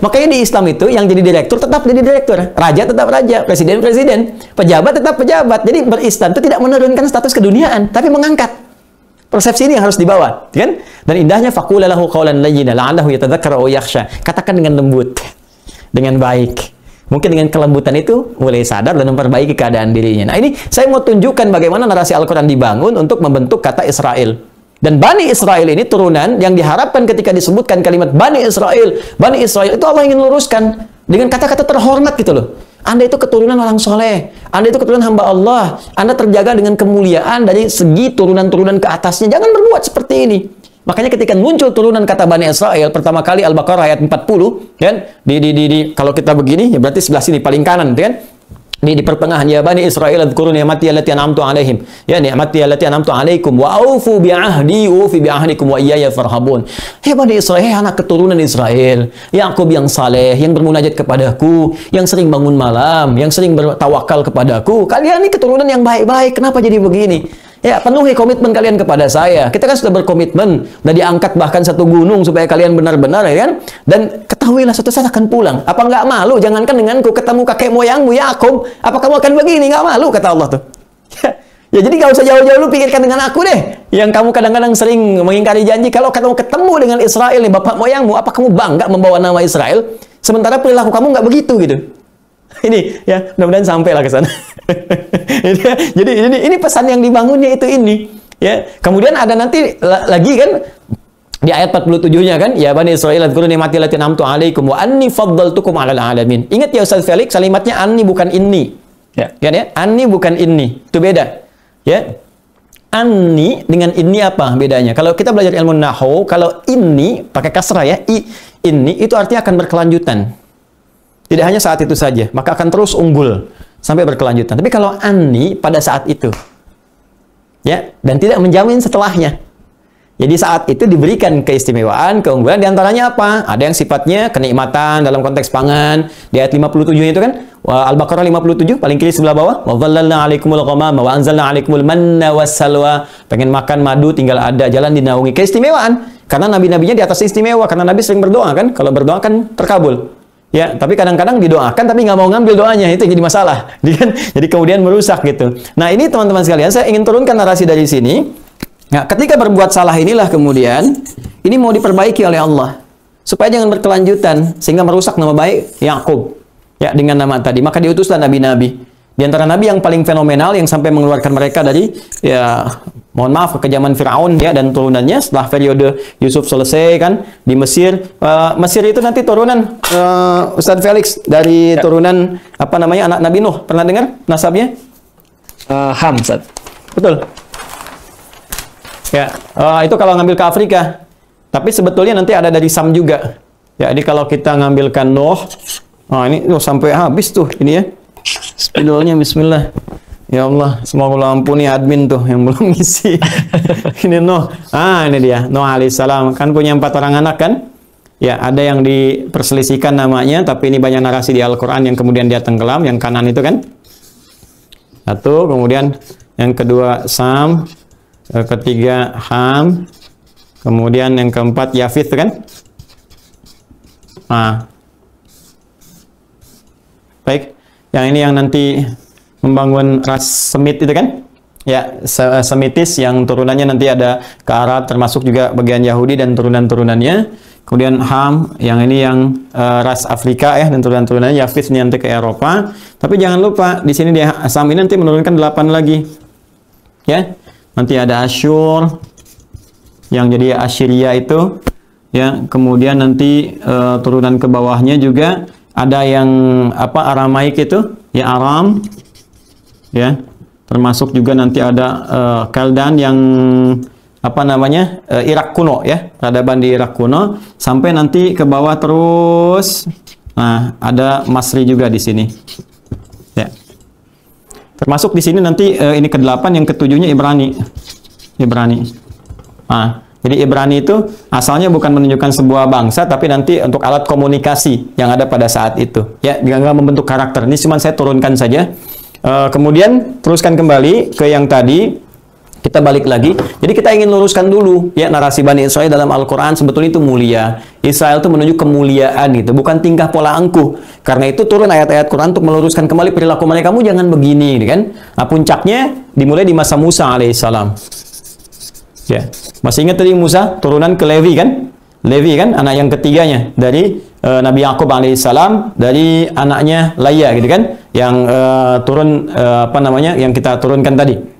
Makanya di Islam itu yang jadi direktur tetap jadi direktur, raja tetap raja, presiden presiden, pejabat tetap pejabat. Jadi berislam itu tidak menurunkan status keduniaan, tapi mengangkat. Persepsi ini yang harus dibawa, kan? Dan indahnya faqula lahu qawlan layyina la'allahu yatadzakkar aw yakhsha. Katakan dengan lembut, dengan baik. Mungkin dengan kelembutan itu mulai sadar dan memperbaiki keadaan dirinya. Nah, ini saya mau tunjukkan bagaimana narasi Al-Qur'an dibangun untuk membentuk kata Israel. Dan Bani Israel ini turunan yang diharapkan ketika disebutkan kalimat Bani Israel itu Allah ingin luruskan dengan kata-kata terhormat gitu loh. Anda itu keturunan orang soleh, Anda itu keturunan hamba Allah, Anda terjaga dengan kemuliaan dari segi turunan-turunan ke atasnya. Jangan berbuat seperti ini. Makanya ketika muncul turunan kata Bani Israel pertama kali Al-Baqarah ayat 40, kan? Kalau kita begini ya berarti sebelah sini paling kanan, kan? Di pertengahan, ya Bani Israel adhkuru ni'mati allati an'amtu 'alaihim, ya ni'mati allati an'amtu 'alaikum wa aufu bi'ahdi ufi bi'ahdikum wa iyaya farhabun. Hei Bani Israel, anak keturunan Israel, Yakub yang saleh, yang bermunajat kepadaku, yang sering bangun malam, yang sering bertawakal kepadaku. Kalian ini keturunan yang baik-baik, kenapa jadi begini? Ya, penuhi komitmen kalian kepada saya. Kita kan sudah berkomitmen, sudah diangkat bahkan satu gunung supaya kalian benar-benar, ya kan? Dan ketahuilah suatu saat akan pulang. Apa nggak malu? Jangankan denganku, ketemu kakek moyangmu Yakub, apa kamu akan begini? Nggak malu, kata Allah tuh. Ya, jadi nggak usah jauh-jauh lu pikirkan dengan aku deh. Yang kamu kadang-kadang sering mengingkari janji. Kalau kamu ketemu dengan Israel nih, bapak moyangmu, apa kamu bangga membawa nama Israel? Sementara perilaku kamu nggak begitu gitu. Ini ya, mudah-mudahan sampai lah ke sana. Jadi ini pesan yang dibangunnya itu ini. Ya, kemudian ada nanti lagi kan di ayat 47-nya kan, ya Bani Israil adhkuru ni'mati allati an'amtu 'alaikum wa anni faddaltukum 'alal 'alamin. Ingat ya Ustaz Felix, kalimatnya anni bukan inni. Ya, kan ya? Anni bukan inni. Itu beda. Ya. Anni dengan inni apa bedanya? Kalau kita belajar ilmu nahwu, kalau inni pakai kasrah ya, inni itu artinya akan berkelanjutan. Tidak hanya saat itu saja, maka akan terus unggul sampai berkelanjutan. Tapi kalau anni pada saat itu, ya, dan tidak menjamin setelahnya. Jadi saat itu diberikan keistimewaan, keunggulan, diantaranya apa? Ada yang sifatnya kenikmatan dalam konteks pangan. Di ayat 57 itu kan, Al-Baqarah 57, paling kiri sebelah bawah. Wa dhallalna 'alaikumul ghamama wa anzalna 'alaikumul manna wassalwa. Pengen makan madu tinggal ada, jalan dinaungi. Keistimewaan. Karena nabi-nabinya di atas istimewa, karena nabi sering berdoa kan. Kalau berdoa kan terkabul. Ya, tapi kadang-kadang didoakan tapi nggak mau ngambil doanya, itu jadi masalah. Jadi kemudian merusak gitu. Nah, ini teman-teman sekalian, saya ingin turunkan narasi dari sini. Nah, ketika berbuat salah inilah kemudian ini mau diperbaiki oleh Allah supaya jangan berkelanjutan sehingga merusak nama baik Yakub. Ya, dengan nama tadi. Maka diutuslah nabi-nabi. Di antara nabi yang paling fenomenal yang sampai mengeluarkan mereka dari, ya mohon maaf, kekejaman Firaun ya dan turunannya setelah periode Yusuf selesai kan di Mesir. Mesir itu nanti turunan Ustadz Felix dari turunan apa namanya anak Nabi Nuh. Pernah dengar nasabnya? Ham, Ustaz. Betul. Ya, itu kalau ngambil ke Afrika. Tapi sebetulnya nanti ada dari Sam juga. Ya, jadi kalau kita ngambilkan Nuh, ini sampai habis tuh ini ya. Spidolnya bismillah. Ya Allah, semoga Allah ampuni admin tuh yang belum ngisi. Ini Nuh. Ini dia, Nuh alaihissalam. Kan punya 4 orang anak kan? Ya, ada yang diperselisihkan namanya, tapi ini banyak narasi di Al-Qur'an yang kemudian dia tenggelam, yang kanan itu kan. Satu, kemudian yang kedua Sam, ketiga Ham, kemudian yang keempat Yafith kan? Baik. Yang ini yang nanti membangun ras Semit itu kan? Ya, Semitis yang turunannya nanti ada ke Arab, termasuk juga bagian Yahudi dan turunan-turunannya. Kemudian Ham, yang ini yang ras Afrika ya dan turunan-turunannya. Yafith ini nanti ke Eropa. Tapi jangan lupa di sini dia Sam ini nanti menurunkan 8 lagi. Ya. Nanti ada Asyur yang jadi Assyria itu. Ya, kemudian nanti turunan ke bawahnya juga ada yang apa Aramaik itu, ya Aram, ya termasuk juga nanti ada Kaldan yang apa namanya Irak kuno ya, peradaban di Irak kuno sampai nanti ke bawah terus. Nah, ada Masri juga di sini, ya. Termasuk di sini nanti ini ke-8, yang ke-7-nya Ibrani. Jadi Ibrani itu asalnya bukan menunjukkan sebuah bangsa, tapi nanti untuk alat komunikasi yang ada pada saat itu. Ya, nggak membentuk karakter. Ini cuma saya turunkan saja. Kemudian teruskan kembali ke yang tadi. Kita balik lagi. Jadi kita ingin luruskan dulu ya narasi Bani Israel dalam Al-Qur'an sebetulnya itu mulia. Israel itu menuju kemuliaan gitu, bukan tingkah pola angkuh. Karena itu turun ayat-ayat Quran untuk meluruskan kembali perilaku mereka. Kamu jangan begini gitu kan. Nah, puncaknya dimulai di masa Musa alaihissalam. Ya. Masih ingat tadi Musa turunan ke Levi kan? Levi kan anak yang ketiganya dari Nabi Yakub alaihissalam, dari anaknya Laya gitu kan, yang turun apa namanya yang kita turunkan tadi.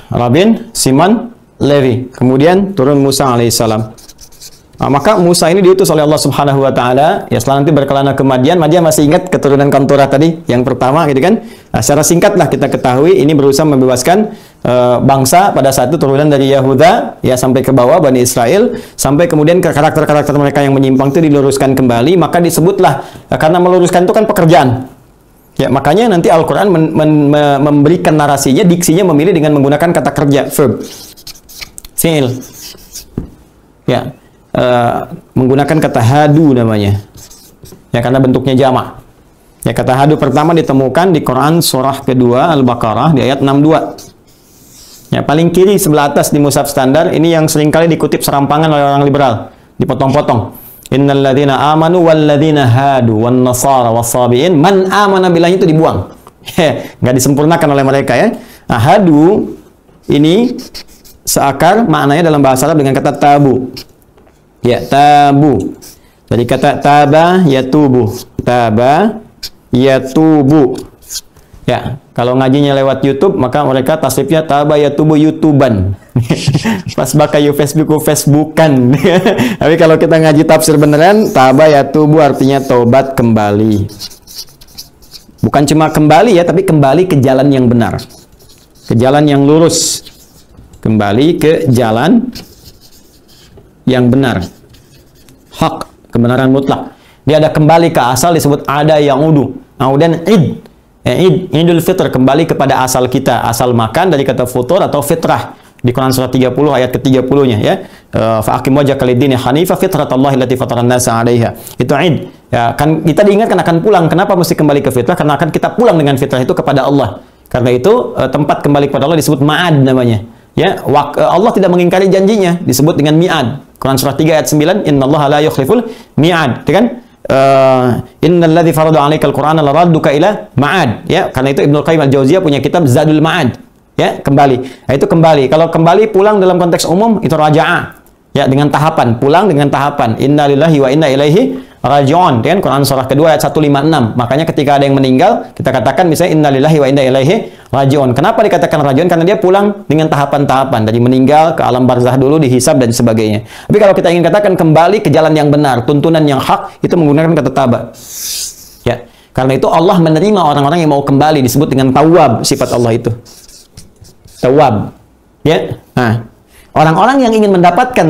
Rabin, Siman, Levi. Kemudian turun Musa alaihissalam. Nah, maka Musa ini diutus oleh Allah Subhanahu wa taala ya setelah nanti berkelana ke Madian. Madian masih ingat keturunan Kantorah tadi yang pertama gitu kan. Nah, secara singkatlah kita ketahui ini berusaha membebaskan bangsa pada saat itu turunan dari Yahuda ya sampai ke bawah Bani Israel, sampai kemudian ke karakter-karakter mereka yang menyimpang itu diluruskan kembali, maka disebutlah karena meluruskan itu kan pekerjaan. Ya, makanya nanti Al-Quran memberikan narasinya, diksinya memilih dengan menggunakan kata kerja, verb, fi'il. Ya, menggunakan kata hadu namanya. Ya, karena bentuknya jamak. Ya, kata hadu pertama ditemukan di Quran surah kedua Al-Baqarah di ayat 62. Ya, paling kiri sebelah atas di mushaf standar, ini yang seringkali dikutip serampangan oleh orang liberal, dipotong-potong. Innal ladzina amanu wal ladzina hadu wan nasara was-sabiin man amana billahi itu dibuang. Nggak disempurnakan oleh mereka ya. Nah, hadu ini seakar maknanya dalam bahasa Arab dengan kata tabu. Ya, tabu. Dari kata taba yatubu. Taba yatubu. Ya, kalau ngajinya lewat YouTube maka mereka tasrifnya taba yatubu YouTuban. Pas bakayu Facebookan. Tapi kalau kita ngaji tafsir beneran, taba yatubu artinya tobat kembali. Bukan cuma kembali ya, tapi kembali ke jalan yang benar. Ke jalan yang lurus. Kembali ke jalan yang benar. Hak, kebenaran mutlak. Dia ada kembali ke asal disebut ada yang udu. Kemudian id. Idul Fitr, kembali kepada asal kita, asal makan dari kata futur atau fitrah di Quran surah 30 ayat ke-30-nya ya. Fa aqim wajhaka lid-dini hanifa fitratallahi allati fataran nasa 'alaiha. Itu id. Ya, kan kita diingatkan akan pulang. Kenapa mesti kembali ke fitrah? Karena akan kita pulang dengan fitrah itu kepada Allah. Karena itu tempat kembali kepada Allah disebut ma'ad namanya. Ya, Allah tidak mengingkari janjinya, disebut dengan mi'ad. Quran surah 3 ayat 9, innallaha la yukhliful mi'ad, kan? Innalladzi farada 'alaikal Qur'ana laradduka ila ma'ad. Ya, karena itu Ibnu Qayyim Al-Jauziyah punya kitab Zadul Ma'ad. Ya, kembali. Nah, itu kembali. Kalau kembali pulang dalam konteks umum itu raja'ah. Ya, dengan tahapan, pulang dengan tahapan. Innalillahi wa inna ilaihi raji'un. Kan Quran surah kedua ayat 156. Makanya ketika ada yang meninggal, kita katakan misalnya innalillahi wa inna ilaihi raji'un. Kenapa dikatakan raji'un? Karena dia pulang dengan tahapan-tahapan. Dari meninggal ke alam barzah dulu, dihisab dan sebagainya. Tapi kalau kita ingin katakan kembali ke jalan yang benar, tuntunan yang hak, itu menggunakan kata taba. Ya. Karena itu Allah menerima orang-orang yang mau kembali, disebut dengan tawwab, sifat Allah itu. Tawwab. Ya. Nah, orang-orang yang ingin mendapatkan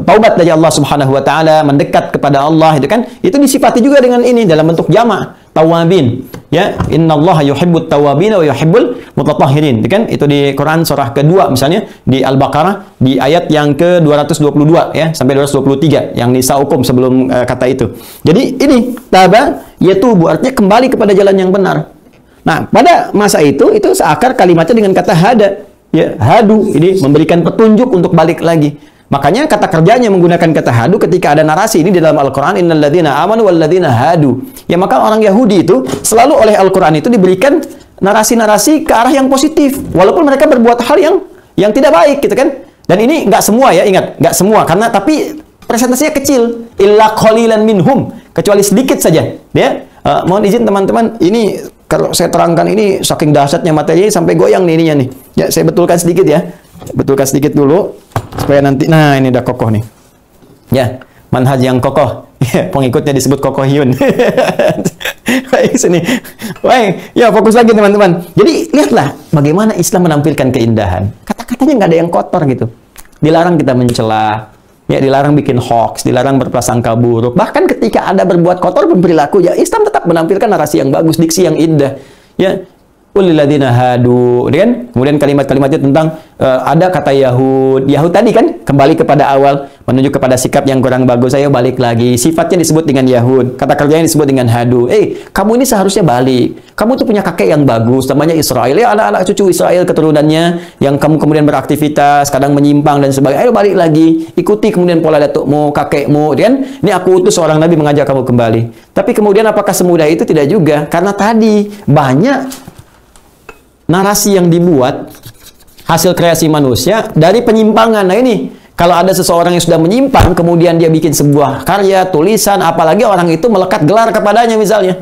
taubat dari Allah Subhanahu wa taala, mendekat kepada Allah itu kan, itu disifati juga dengan ini dalam bentuk jamak, tawabin. Ya, innallaha yuhibbut tawabin wa yuhibbul mutatahhirin. Itu kan itu di Quran surah kedua misalnya di Al-Baqarah di ayat yang ke-222 ya sampai 223 yang nisa hukum sebelum kata itu. Jadi ini taba yatubu artinya kembali kepada jalan yang benar. Nah, pada masa itu seakar kalimatnya dengan kata hada. Ya, hadu ini memberikan petunjuk untuk balik lagi. Makanya kata kerjanya menggunakan kata hadu ketika ada narasi ini di dalam Al-Quran, innal ladzina amanu wal ladzina hadu. Ya, maka orang Yahudi itu selalu oleh Al-Quran itu diberikan narasi-narasi ke arah yang positif, walaupun mereka berbuat hal yang tidak baik gitu kan. Dan ini nggak semua ya, ingat, nggak semua karena tapi presentasinya kecil, illa qalilan minhum, kecuali sedikit saja. Ya, mohon izin teman-teman, ini kalau saya terangkan ini saking dahsyatnya materi sampai goyang nih ininya nih. Ya, saya betulkan sedikit ya. Betulkan sedikit dulu supaya nanti nah ini udah kokoh nih. Ya, manhaj yang kokoh. Ya, pengikutnya disebut kokohiyun. Baik sini. Baik, ya fokus lagi teman-teman. Jadi lihatlah bagaimana Islam menampilkan keindahan. Kata-katanya nggak ada yang kotor gitu. Dilarang kita mencela. Ya, dilarang bikin hoax, dilarang berprasangka buruk. Bahkan ketika ada berbuat kotor berperilaku, ya Islam tetap menampilkan narasi yang bagus, diksi yang indah. Ya, Qul lilladzina hadu, kan? Kemudian kalimat-kalimatnya tentang ada kata Yahud. Yahud tadi kan kembali kepada awal, menunjuk kepada sikap yang kurang bagus. Ayo balik lagi. Sifatnya disebut dengan Yahud, kata kerjanya disebut dengan hadu. Kamu ini seharusnya balik. Kamu tuh punya kakek yang bagus, namanya Israel. Ya, anak-anak cucu Israel keturunannya yang kamu kemudian beraktivitas, kadang menyimpang dan sebagainya. Ayo balik lagi. Ikuti kemudian pola datukmu, kakekmu, kan? Ini aku utus seorang nabi mengajak kamu kembali. Tapi kemudian apakah semudah itu? Tidak juga. Karena tadi banyak narasi yang dibuat hasil kreasi manusia dari penyimpangan. Nah ini, kalau ada seseorang yang sudah menyimpang, kemudian dia bikin sebuah karya, tulisan, apalagi orang itu melekat gelar kepadanya misalnya.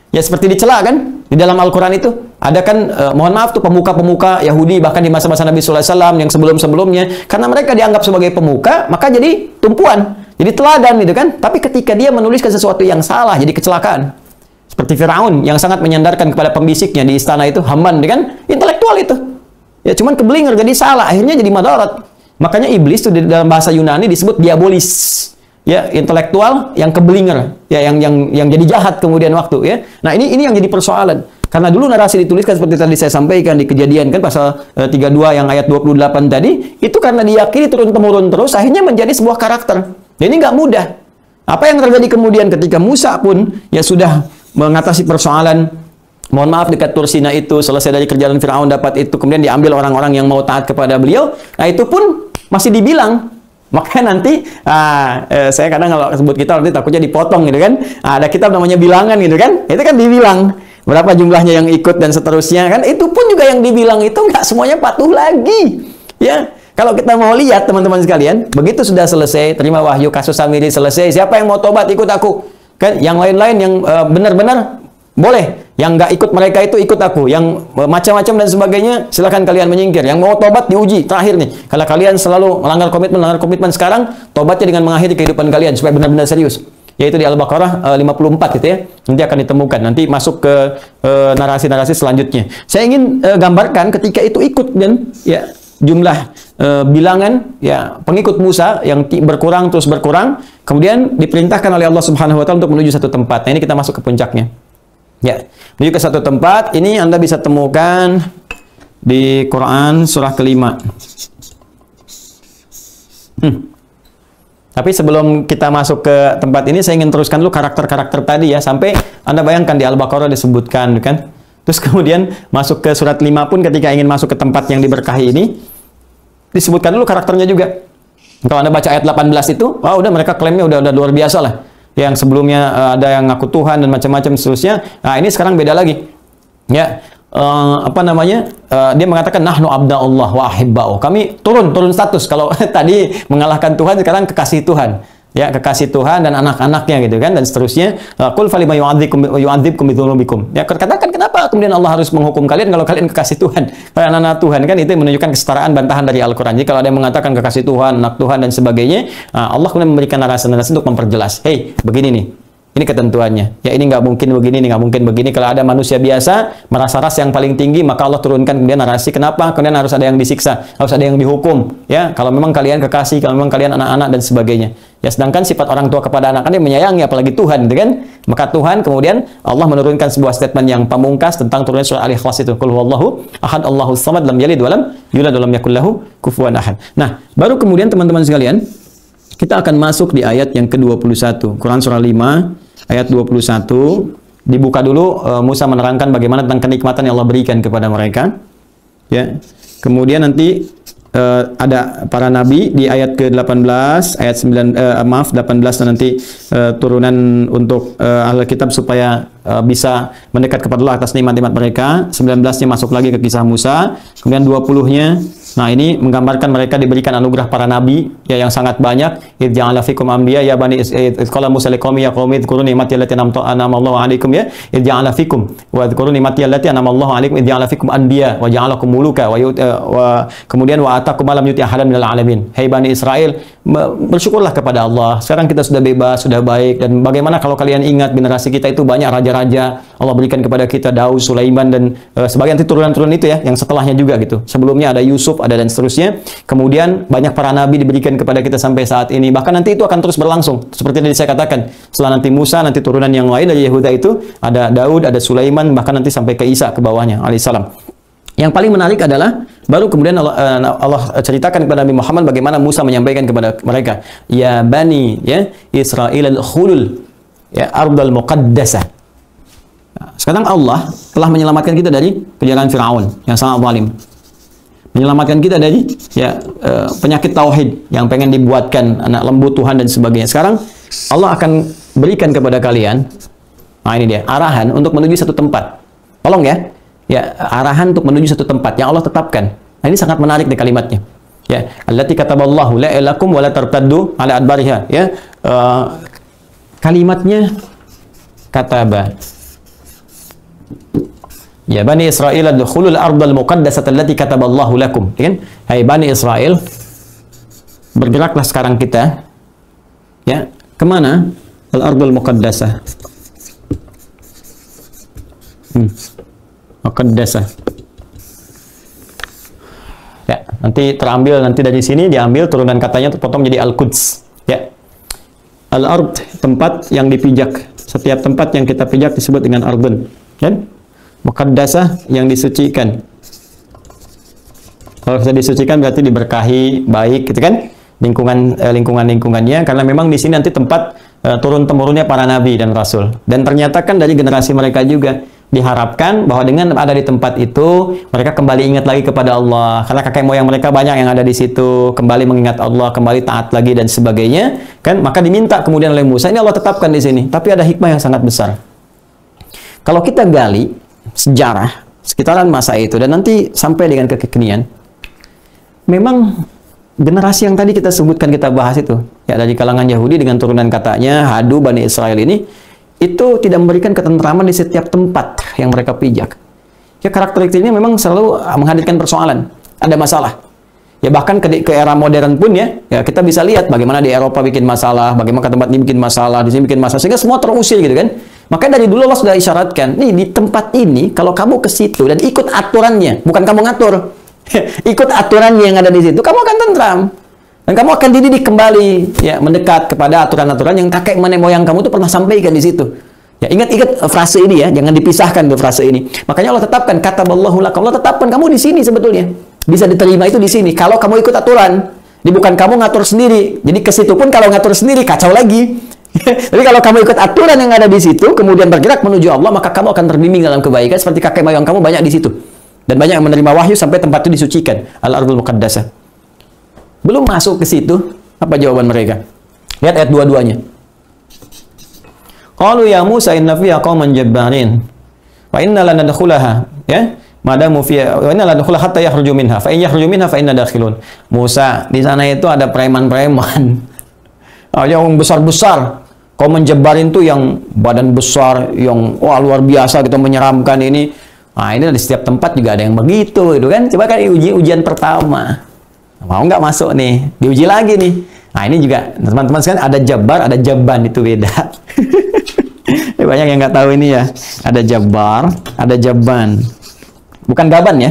Ya seperti dicela kan? Di dalam Al-Quran itu. Ada kan, mohon maaf tuh pemuka-pemuka Yahudi, bahkan di masa-masa Nabi SAW yang sebelum-sebelumnya. Karena mereka dianggap sebagai pemuka, maka jadi tumpuan. Jadi teladan gitu kan. Tapi ketika dia menuliskan sesuatu yang salah, jadi kecelakaan. Seperti Firaun yang sangat menyandarkan kepada pembisiknya di istana itu, Haman, kan? Intelektual itu. Ya cuman keblinger jadi salah, akhirnya jadi madarat. Makanya iblis itu dalam bahasa Yunani disebut diabolis. Ya, intelektual yang keblinger, ya yang jadi jahat kemudian waktu, ya. Nah, ini yang jadi persoalan. Karena dulu narasi dituliskan seperti tadi saya sampaikan di Kejadian kan pasal 32 yang ayat 28 tadi, itu karena diyakini turun-temurun terus akhirnya menjadi sebuah karakter. Dan ini nggak mudah. Apa yang terjadi kemudian ketika Musa pun ya sudah mengatasi persoalan, mohon maaf, dekat Tursina itu, selesai dari kerjaan Firaun dapat itu, kemudian diambil orang-orang yang mau taat kepada beliau. Nah itu pun masih dibilang. Makanya nanti saya kadang kalau sebut kitab nanti takutnya dipotong gitu kan. Ada kitab namanya bilangan gitu kan. Itu kan dibilang berapa jumlahnya yang ikut dan seterusnya kan. Itu pun juga yang dibilang itu nggak semuanya patuh lagi. Ya. Kalau kita mau lihat teman-teman sekalian, begitu sudah selesai, terima wahyu kasus Samiri selesai, siapa yang mau tobat ikut aku. Kan yang lain-lain yang benar-benar boleh, yang nggak ikut mereka itu ikut aku, yang macam-macam dan sebagainya silakan kalian menyingkir. Yang mau tobat diuji terakhir nih. Kalau kalian selalu melanggar komitmen sekarang, tobatnya dengan mengakhiri kehidupan kalian supaya benar-benar serius. Yaitu di Al-Baqarah 54 gitu ya. Nanti akan ditemukan. Nanti masuk ke narasi-narasi selanjutnya. Saya ingin gambarkan ketika itu ikut dan ya jumlah bilangan ya pengikut Musa yang berkurang terus berkurang, kemudian diperintahkan oleh Allah Subhanahu wa taala untuk menuju satu tempat. Nah, ini kita masuk ke puncaknya. Ya, menuju ke satu tempat. Ini Anda bisa temukan di Quran surah kelima. Tapi sebelum kita masuk ke tempat ini, saya ingin teruskan dulu karakter-karakter tadi ya, sampai Anda bayangkan di Al-Baqarah disebutkan kan. Terus kemudian masuk ke surat 5 pun ketika ingin masuk ke tempat yang diberkahi ini, disebutkan dulu karakternya juga. Kalau Anda baca ayat 18 itu, udah mereka klaimnya udah luar biasa lah. Yang sebelumnya ada yang ngaku Tuhan dan macam-macam seterusnya. Nah, ini sekarang beda lagi. Ya, dia mengatakan nahnu abda'ullah wa ahibba'u. Kami turun status. Kalau tadi mengalahkan Tuhan, sekarang kekasih Tuhan. Ya, kekasih Tuhan dan anak-anaknya gitu kan, dan seterusnya. Qul falima yu'adzibkum bidzunubikum. Ya, katakan kenapa kemudian Allah harus menghukum kalian kalau kalian kekasih Tuhan, kalian anak Tuhan, kan itu menunjukkan kesetaraan bantahan dari Al-Qur'an. Jadi kalau ada yang mengatakan kekasih Tuhan, anak Tuhan dan sebagainya, Allah kemudian memberikan narasi-narasi untuk memperjelas. Hei, begini nih. Ini ketentuannya. Ya, ini nggak mungkin begini, ini nggak mungkin begini. Kalau ada manusia biasa merasa ras yang paling tinggi, maka Allah turunkan kemudian narasi. Kenapa? Kemudian harus ada yang disiksa, harus ada yang dihukum. Ya, kalau memang kalian kekasih, kalau memang kalian anak-anak dan sebagainya. Ya, sedangkan sifat orang tua kepada anak-anaknya menyayangi, apalagi Tuhan, gitu kan? Maka Tuhan kemudian Allah menurunkan sebuah statement yang pamungkas tentang turunnya surah Al-Ikhlas itu. Qul huwallahu ahad, Allahus samad, lam yalid wa lam yulad wa lam yakul lahu kufuwan ahad. Nah, baru kemudian teman-teman sekalian, kita akan masuk di ayat yang ke-21. Quran surah 5 ayat 21. Dibuka dulu, Musa menerangkan bagaimana tentang kenikmatan yang Allah berikan kepada mereka. Ya. Kemudian nanti ada para nabi di ayat ke-18, ayat 18 dan nanti turunan untuk ahli kitab supaya bisa mendekat kepada Allah atas nikmat-nikmat mereka. 19-nya masuk lagi ke kisah Musa. Kemudian 20-nya, nah ini menggambarkan mereka diberikan anugerah para nabi ya yang sangat banyak. Idh ja'ala fikum anbiya ya bani qala Musa liqaumi ya qaumi dzkuru ni'mati allati an'ama Allahu 'alaikum ya. Idh ja'ala fikum wa dzkuru ni'mati allati an'ama Allahu 'alaikum idh ja'ala fikum anbiya wa ja'alakum muluka wa kemudian wa atakum lam yuti ahadan minal alamin. Hai Bani Israel, bersyukurlah kepada Allah. Sekarang kita sudah bebas, sudah baik. Dan bagaimana kalau kalian ingat generasi kita itu banyak raja-raja, Allah berikan kepada kita Daud, Sulaiman dan sebagian nanti turunan-turunan itu ya, yang setelahnya juga gitu. Sebelumnya ada Yusuf, ada dan seterusnya. Kemudian banyak para nabi diberikan kepada kita sampai saat ini. Bahkan nanti itu akan terus berlangsung. Seperti tadi saya katakan, setelah nanti Musa, nanti turunan yang lain dari Yehuda itu ada Daud, ada Sulaiman, bahkan nanti sampai ke Isa ke bawahnya alaihissalam. Yang paling menarik adalah baru kemudian Allah ceritakan kepada Nabi Muhammad bagaimana Musa menyampaikan kepada mereka, ya bani ya Israil al-khulul ya ardal muqaddasah. Nah, sekarang Allah telah menyelamatkan kita dari kejaran Firaun yang sangat zalim. Menyelamatkan kita dari ya penyakit tauhid yang pengen dibuatkan anak lembu Tuhan dan sebagainya. Sekarang Allah akan berikan kepada kalian, nah ini dia, arahan untuk menuju satu tempat. Tolong ya. Ya, arahan untuk menuju satu tempat yang Allah tetapkan. Nah, ini sangat menarik di kalimatnya. Ya, allati kataballahu la ilakum wa la tartaddu ala adbariha. Ya, kalimatnya kataba. Ya Bani Israil adkhulul ardal muqaddasata allati kataballahu lakum. Ya kan? Hai Bani Israel, bergeraklah sekarang kita ya, kemana? Al-ardul muqaddasah. Muqaddasah. Ya, nanti terambil nanti dari sini diambil turunan katanya terpotong menjadi Al-Quds. Ya. Al-ard, tempat yang dipijak. Setiap tempat yang kita pijak disebut dengan ardun. Kan? Muqaddasah yang disucikan. Kalau kita disucikan berarti diberkahi, baik gitu kan? Lingkungannya, karena memang di sini nanti tempat turun temurunnya para nabi dan rasul. Dan ternyata kan dari generasi mereka juga diharapkan bahwa dengan ada di tempat itu mereka kembali ingat lagi kepada Allah, karena kakek moyang mereka banyak yang ada di situ, kembali mengingat Allah, kembali taat lagi dan sebagainya kan. Maka diminta kemudian oleh Musa, ini Allah tetapkan di sini, tapi ada hikmah yang sangat besar. Kalau kita gali sejarah sekitaran masa itu dan nanti sampai dengan kekinian, memang generasi yang tadi kita sebutkan, kita bahas itu ya, dari kalangan Yahudi dengan turunan katanya Hadu Bani Israel ini, itu tidak memberikan ketentraman di setiap tempat yang mereka pijak. Ya, karakteristiknya memang selalu menghadirkan persoalan, ada masalah. Ya, bahkan ke era modern pun ya kita bisa lihat bagaimana di Eropa bikin masalah, bagaimana ke tempat ini bikin masalah, di sini bikin masalah, sehingga semua terusir gitu kan. Makanya dari dulu Allah sudah isyaratkan, nih di tempat ini kalau kamu ke situ dan ikut aturannya, bukan kamu ngatur, ikut aturannya yang ada di situ, kamu akan tentram. Dan kamu akan dididik kembali ya, mendekat kepada aturan-aturan yang kakek nenek moyang kamu tuh pernah sampaikan di situ. Ya, ingat frase ini ya, jangan dipisahkan tuh frase ini. Makanya Allah tetapkan kataballahu lakum, Allah tetapkan kamu di sini sebetulnya. Bisa diterima itu di sini kalau kamu ikut aturan. Ini bukan kamu ngatur sendiri. Jadi ke situ pun kalau ngatur sendiri kacau lagi. Tapi kalau kamu ikut aturan yang ada di situ, kemudian bergerak menuju Allah, maka kamu akan terbimbing dalam kebaikan seperti kakek moyang kamu banyak di situ. Dan banyak yang menerima wahyu sampai tempat itu disucikan. Al-ardul muqaddasah. Belum masuk ke situ, apa jawaban mereka? Lihat ayat dua-duanya. Qalu ya Musa inna fiha qauman jabbarin wa inna lan nadkhulaha ya madamu fiha wa inna lan nadkhulaha hatta yakhruju minha fa in yakhruju minha fa inna dakhilun. Musa, di sana itu ada preman-preman. Yang besar-besar. Qauman jabbarin itu yang badan besar, yang wah luar biasa gitu, menyeramkan ini. Nah, ini di setiap tempat juga ada yang begitu gitu kan. Coba kan ujian pertama. Mau nggak masuk nih, diuji lagi nih. Nah, ini juga teman-teman sekalian, ada Jabbar, ada Jabban, itu beda. Banyak yang nggak tahu ini ya. Ada Jabbar, ada Jabban. Bukan Gaban ya.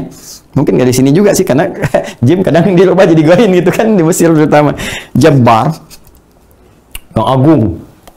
Mungkin nggak di sini juga sih, karena Jim kadang dirubah jadi Goin gitu kan, di Mesir terutama. Jabbar yang agung.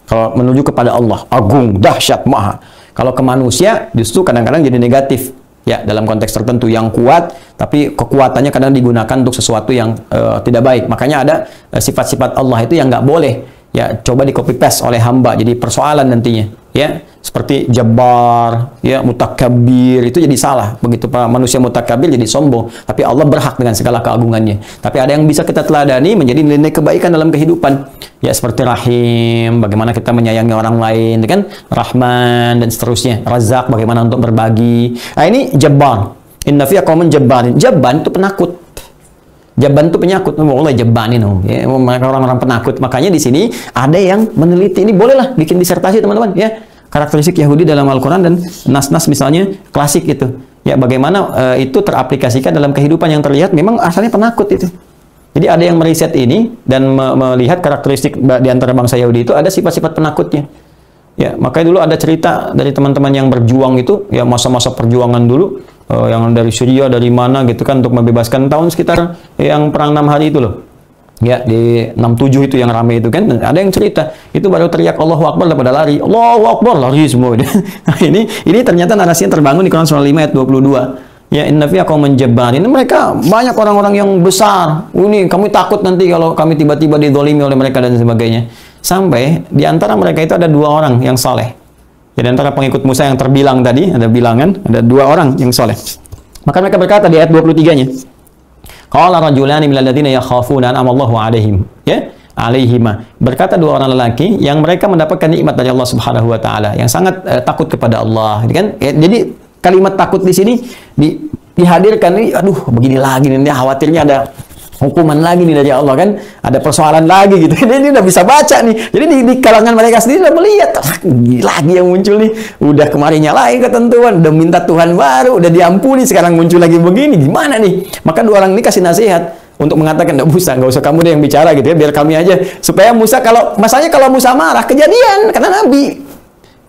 Kalau menuju kepada Allah, agung, dahsyat, maha. Kalau ke manusia justru kadang-kadang jadi negatif. Ya, dalam konteks tertentu yang kuat, tapi kekuatannya kadang digunakan untuk sesuatu yang tidak baik. Makanya ada sifat-sifat Allah itu yang nggak boleh ya coba di copy paste oleh hamba, jadi persoalan nantinya ya, seperti Jabbar ya, Mutakabbir, itu jadi salah. Begitu manusia mutakabbir jadi sombong, tapi Allah berhak dengan segala keagungannya. Tapi ada yang bisa kita teladani menjadi nilai kebaikan dalam kehidupan ya, seperti Rahim, bagaimana kita menyayangi orang lain kan, Rahman dan seterusnya, Razak, bagaimana untuk berbagi. Nah, ini Jabbar, inna fiha qauman jabbarin. Jabban itu penakut. Jabban itu penyakut, mulai Jabbanin, ya, mereka orang-orang penakut. Makanya di sini ada yang meneliti, ini bolehlah bikin disertasi teman-teman, ya, karakteristik Yahudi dalam Al-Quran dan nas-nas misalnya klasik itu, ya, bagaimana itu teraplikasikan dalam kehidupan yang terlihat memang asalnya penakut itu. Jadi ada yang meriset ini dan melihat karakteristik di antara bangsa Yahudi itu ada sifat-sifat penakutnya. Ya, makanya dulu ada cerita dari teman-teman yang berjuang itu, ya masa-masa perjuangan dulu, yang dari Syria, dari mana gitu kan, untuk membebaskan tahun sekitar yang perang 6 hari itu loh. Ya, di 67 itu yang ramai itu kan, ada yang cerita, itu baru teriak Allahu Akbar, pada lari, Allahu Akbar, lari semua. Nah, ini ternyata narasinya terbangun di Quran surah 5 ayat 22. Ya, inna fiha qauman jabbarin. Mereka banyak orang-orang yang besar. Ini kami takut nanti kalau kami tiba-tiba dizalimi oleh mereka dan sebagainya. Sampai di antara mereka itu ada 2 orang yang saleh. Jadi antara pengikut Musa yang terbilang tadi, ada bilangan, ada 2 orang yang saleh. Maka mereka berkata di ayat 23-nya, qala rajulani minal ladzina yakhafuna an'amallahu 'alaihim, ya, 'alaihima. Berkata 2 orang lelaki yang mereka mendapatkan nikmat dari Allah Subhanahu wa taala, yang sangat takut kepada Allah, kan? Ya, jadi kalimat takut di sini dihadirkan ini, aduh, begini lagi nih, khawatirnya ada hukuman lagi nih dari Allah kan, ada persoalan lagi gitu. Ini udah bisa baca nih. Jadi di kalangan mereka sendiri udah melihat, lagi yang muncul nih. Udah kemarin nyalain ketentuan, udah minta Tuhan baru, udah diampuni, sekarang muncul lagi begini. Gimana nih? Maka 2 orang ini kasih nasihat untuk mengatakan, nggak usah kamu deh yang bicara gitu ya, biar kami aja. Supaya Musa, masalahnya kalau Musa marah, kejadian, karena Nabi.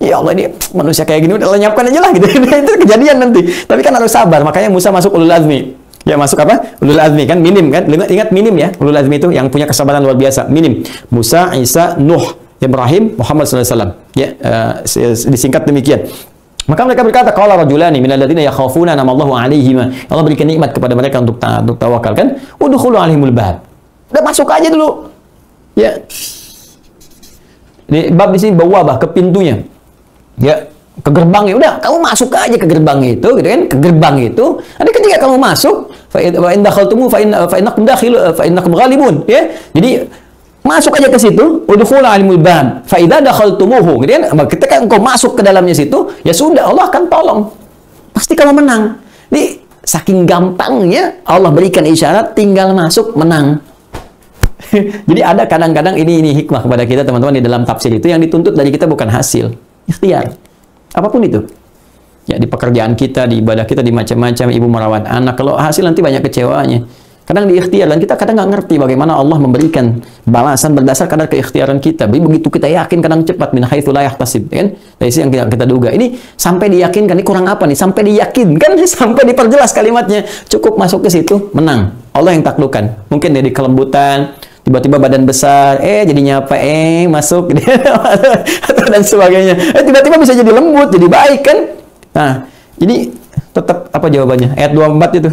Ya Allah, ini manusia kayak gini, udah lenyapkan aja lah gitu. Itu kejadian nanti. Tapi kan harus sabar, makanya Musa masuk ulul azmi. Ya, masuk apa? Ulul azmi kan, minim kan? Ingat minim ya, ulul azmi itu yang punya kesabaran luar biasa, minim. Musa, Isa, Nuh, Ibrahim, Muhammad SAW. Ya, disingkat demikian. Maka mereka berkata, qala rajulani minal ladzina yakhafuna an'amallahu 'alaihima. Allah berikan nikmat kepada mereka untuk tawakal kan? Udkhulu 'alaihimul bab. Udah masuk aja dulu. Ya. Di bab di sini bawabah, ke pintunya. Ya, ke gerbangnya, udah kamu masuk aja ke gerbang itu gitu kan, ke gerbang itu. Nanti ketika kamu masuk, fa in dakhaltumu fa innakum ghalibun, ya. Jadi masuk aja ke situ, udkhulu alimul bab fa idza dakhaltumuhu, gitu kan. Ketika engkau masuk ke dalamnya situ, ya sudah, Allah akan tolong. Pasti kamu menang. Jadi saking gampangnya Allah berikan isyarat, tinggal masuk menang. Jadi ada kadang-kadang ini hikmah kepada kita teman-teman di dalam tafsir itu, yang dituntut dari kita bukan hasil, ikhtiar. Apapun itu. Ya, di pekerjaan kita, di ibadah kita, di macam-macam, ibu merawat anak, kalau hasil nanti banyak kecewanya. Kadang di ikhtiar, dan kita kadang nggak ngerti bagaimana Allah memberikan balasan berdasar kadar keikhtiaran kita. Begitu kita yakin, kadang cepat, min haitsu la yahtasib, kan? Dari yang kita duga. Ini sampai diyakinkan, ini kurang apa nih? Sampai diyakinkan, sampai diperjelas kalimatnya. Cukup masuk ke situ, menang. Allah yang taklukkan. Mungkin dari kelembutan, tiba-tiba badan besar, jadinya apa, masuk, dan sebagainya. Tiba-tiba bisa jadi lembut, jadi baik, kan? Nah, jadi tetap apa jawabannya? Ayat 24 itu.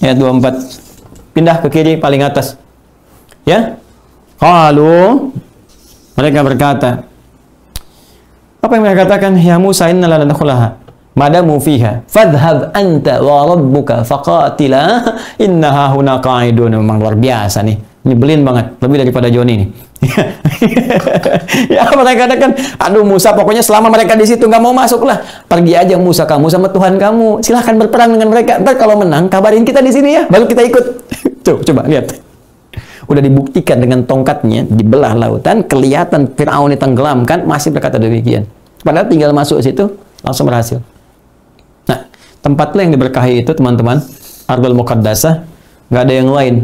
Ayat 24. Pindah ke kiri paling atas. Ya. Qalu, mereka berkata, apa yang mereka katakan? Ya Musa, inna la nadkhulaha madamu fiha fadhhab anta wa rabbuka faqatila innaha huna qa'idun. Memang luar biasa nih. Nyebelin banget, lebih daripada Joni nih. Ya, mereka katakan, aduh Musa, pokoknya selama mereka di situ nggak mau masuk lah, pergi aja Musa, kamu sama Tuhan kamu, silahkan berperang dengan mereka. Ntar kalau menang, kabarin kita di sini ya, baru kita ikut. Tuh, coba lihat. Udah dibuktikan dengan tongkatnya dibelah lautan, kelihatan Firaun ditenggelamkan, masih berkata demikian. Padahal tinggal masuk situ, langsung berhasil. Nah, tempatnya yang diberkahi itu teman-teman, Ardul Muqaddasah, nggak ada yang lain.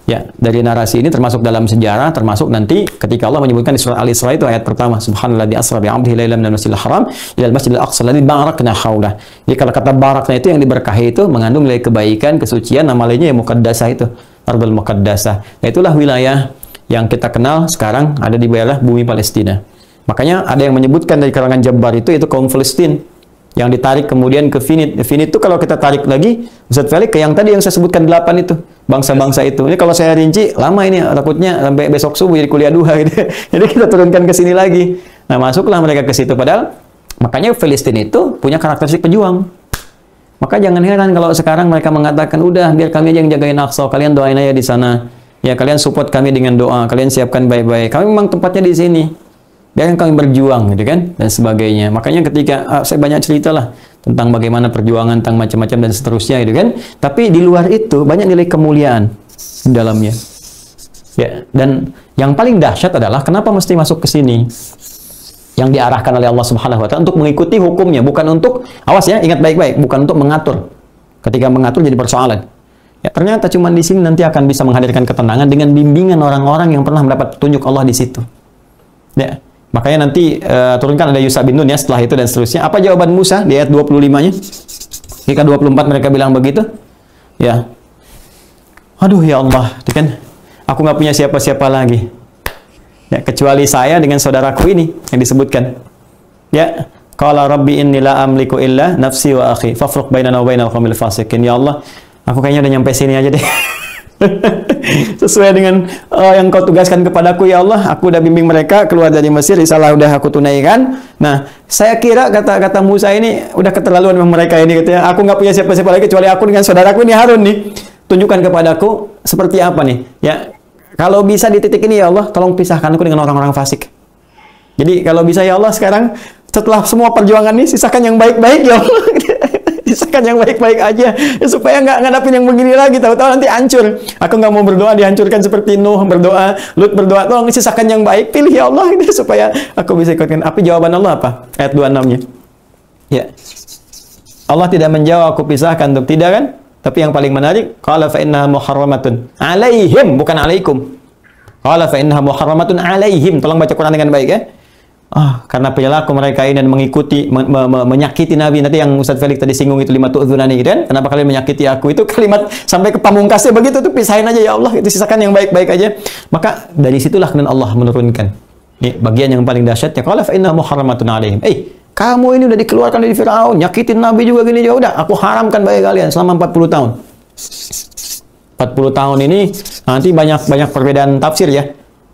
Ya, dari narasi ini termasuk dalam sejarah, termasuk nanti ketika Allah menyebutkan di surah Al-Isra itu ayat pertama, Subhanalladzi asra bi 'abdihi lailan minal masjidil haram ilal masjidil aqsa alladzi barakna haulah. Jadi kalau kata barakna itu yang diberkahi itu mengandung nilai kebaikan, kesucian, nama lainnya yang muqaddasah itu, Ardul Muqaddasah. Nah, itulah wilayah yang kita kenal sekarang ada di wilayah bumi Palestina. Makanya ada yang menyebutkan dari kalangan Jabbar itu kaum Palestina yang ditarik kemudian ke Finit. Finit itu kalau kita tarik lagi, Ustaz Felix, ke yang tadi yang saya sebutkan 8 itu, bangsa-bangsa itu. Ini kalau saya rinci, lama ini, takutnya sampai besok subuh jadi kuliah 2 gitu. Jadi kita turunkan ke sini lagi. Nah, masuklah mereka ke situ. Padahal, makanya Palestina itu punya karakteristik pejuang. Maka jangan heran kalau sekarang mereka mengatakan, udah, biar kami aja yang jagain Aqsa, kalian doain aja di sana. Ya, kalian support kami dengan doa, kalian siapkan baik-baik. Kami memang tempatnya di sini. Biarkan kami berjuang, gitu kan, dan sebagainya. Makanya ketika saya banyak cerita lah tentang bagaimana perjuangan, tentang macam-macam dan seterusnya, gitu kan. Tapi di luar itu banyak nilai kemuliaan di dalamnya. Ya, dan yang paling dahsyat adalah kenapa mesti masuk ke sini? Yang diarahkan oleh Allah Subhanahu wa taala untuk mengikuti hukumnya, bukan untuk, awas ya, ingat baik-baik, bukan untuk mengatur. Ketika mengatur jadi persoalan. Ya, ternyata cuma di sini nanti akan bisa menghadirkan ketenangan dengan bimbingan orang-orang yang pernah mendapat petunjuk Allah di situ. Ya. Makanya nanti turunkan ada Yusha bin Nun ya setelah itu dan seterusnya. Apa jawaban Musa di ayat 25-nya? Ketika 24 mereka bilang begitu, ya. Aduh ya Allah, kan aku nggak punya siapa-siapa lagi. Ya, kecuali saya dengan saudaraku ini yang disebutkan. Ya, qala rabbi inni la amliku illa nafsi wa akhi fafruq bainana wa bainal qaumil fasiqin. Ya Allah, aku kayaknya udah nyampe sini aja deh. Sesuai dengan yang kau tugaskan kepadaku ya Allah, aku udah bimbing mereka keluar dari Mesir, risalah udah aku tunaikan. Nah, saya kira kata Musa ini udah keterlaluan sama mereka ini katanya. Aku nggak punya siapa-siapa lagi kecuali aku dengan saudaraku ini Harun nih. Tunjukkan kepadaku seperti apa nih. Ya, kalau bisa di titik ini ya Allah, tolong pisahkan aku dengan orang-orang fasik. Jadi kalau bisa ya Allah sekarang setelah semua perjuangan ini sisakan yang baik-baik ya Allah. Sisakan yang baik-baik aja ya, supaya nggak ngadapin yang begini lagi, tahu-tahu nanti hancur. Aku nggak mau berdoa dihancurkan seperti Nuh berdoa, Lut berdoa, tolong sisakan yang baik, pilih ya Allah ini supaya aku bisa ikutkan. Tapi jawaban Allah apa? Ayat 26-nya. Ya. Allah tidak menjawab aku pisahkan, untuk tidak kan? Tapi yang paling menarik, qala fa innaha muharramatun alaihim, bukan alaikum. Qala fa innaha muharramatun alaihim. Tolong baca Quran dengan baik ya. Karena perilaku mereka ini dan mengikuti, menyakiti Nabi. Nanti yang Ustaz Felix tadi singgung itu lima tu'dzunani gitu kan. Kenapa kalian menyakiti aku? Itu kalimat sampai ke pamungkasnya begitu tuh, pisahin aja ya Allah, itu sisakan yang baik-baik aja. Maka dari situlah kemudian Allah menurunkan. Ini bagian yang paling dahsyat ya. Qala fa innaha muharramatun alaihim. Kamu ini udah dikeluarkan dari Firaun, nyakitin Nabi juga gini ya udah, aku haramkan bagi kalian selama 40 tahun. 40 tahun ini nanti banyak perbedaan tafsir ya.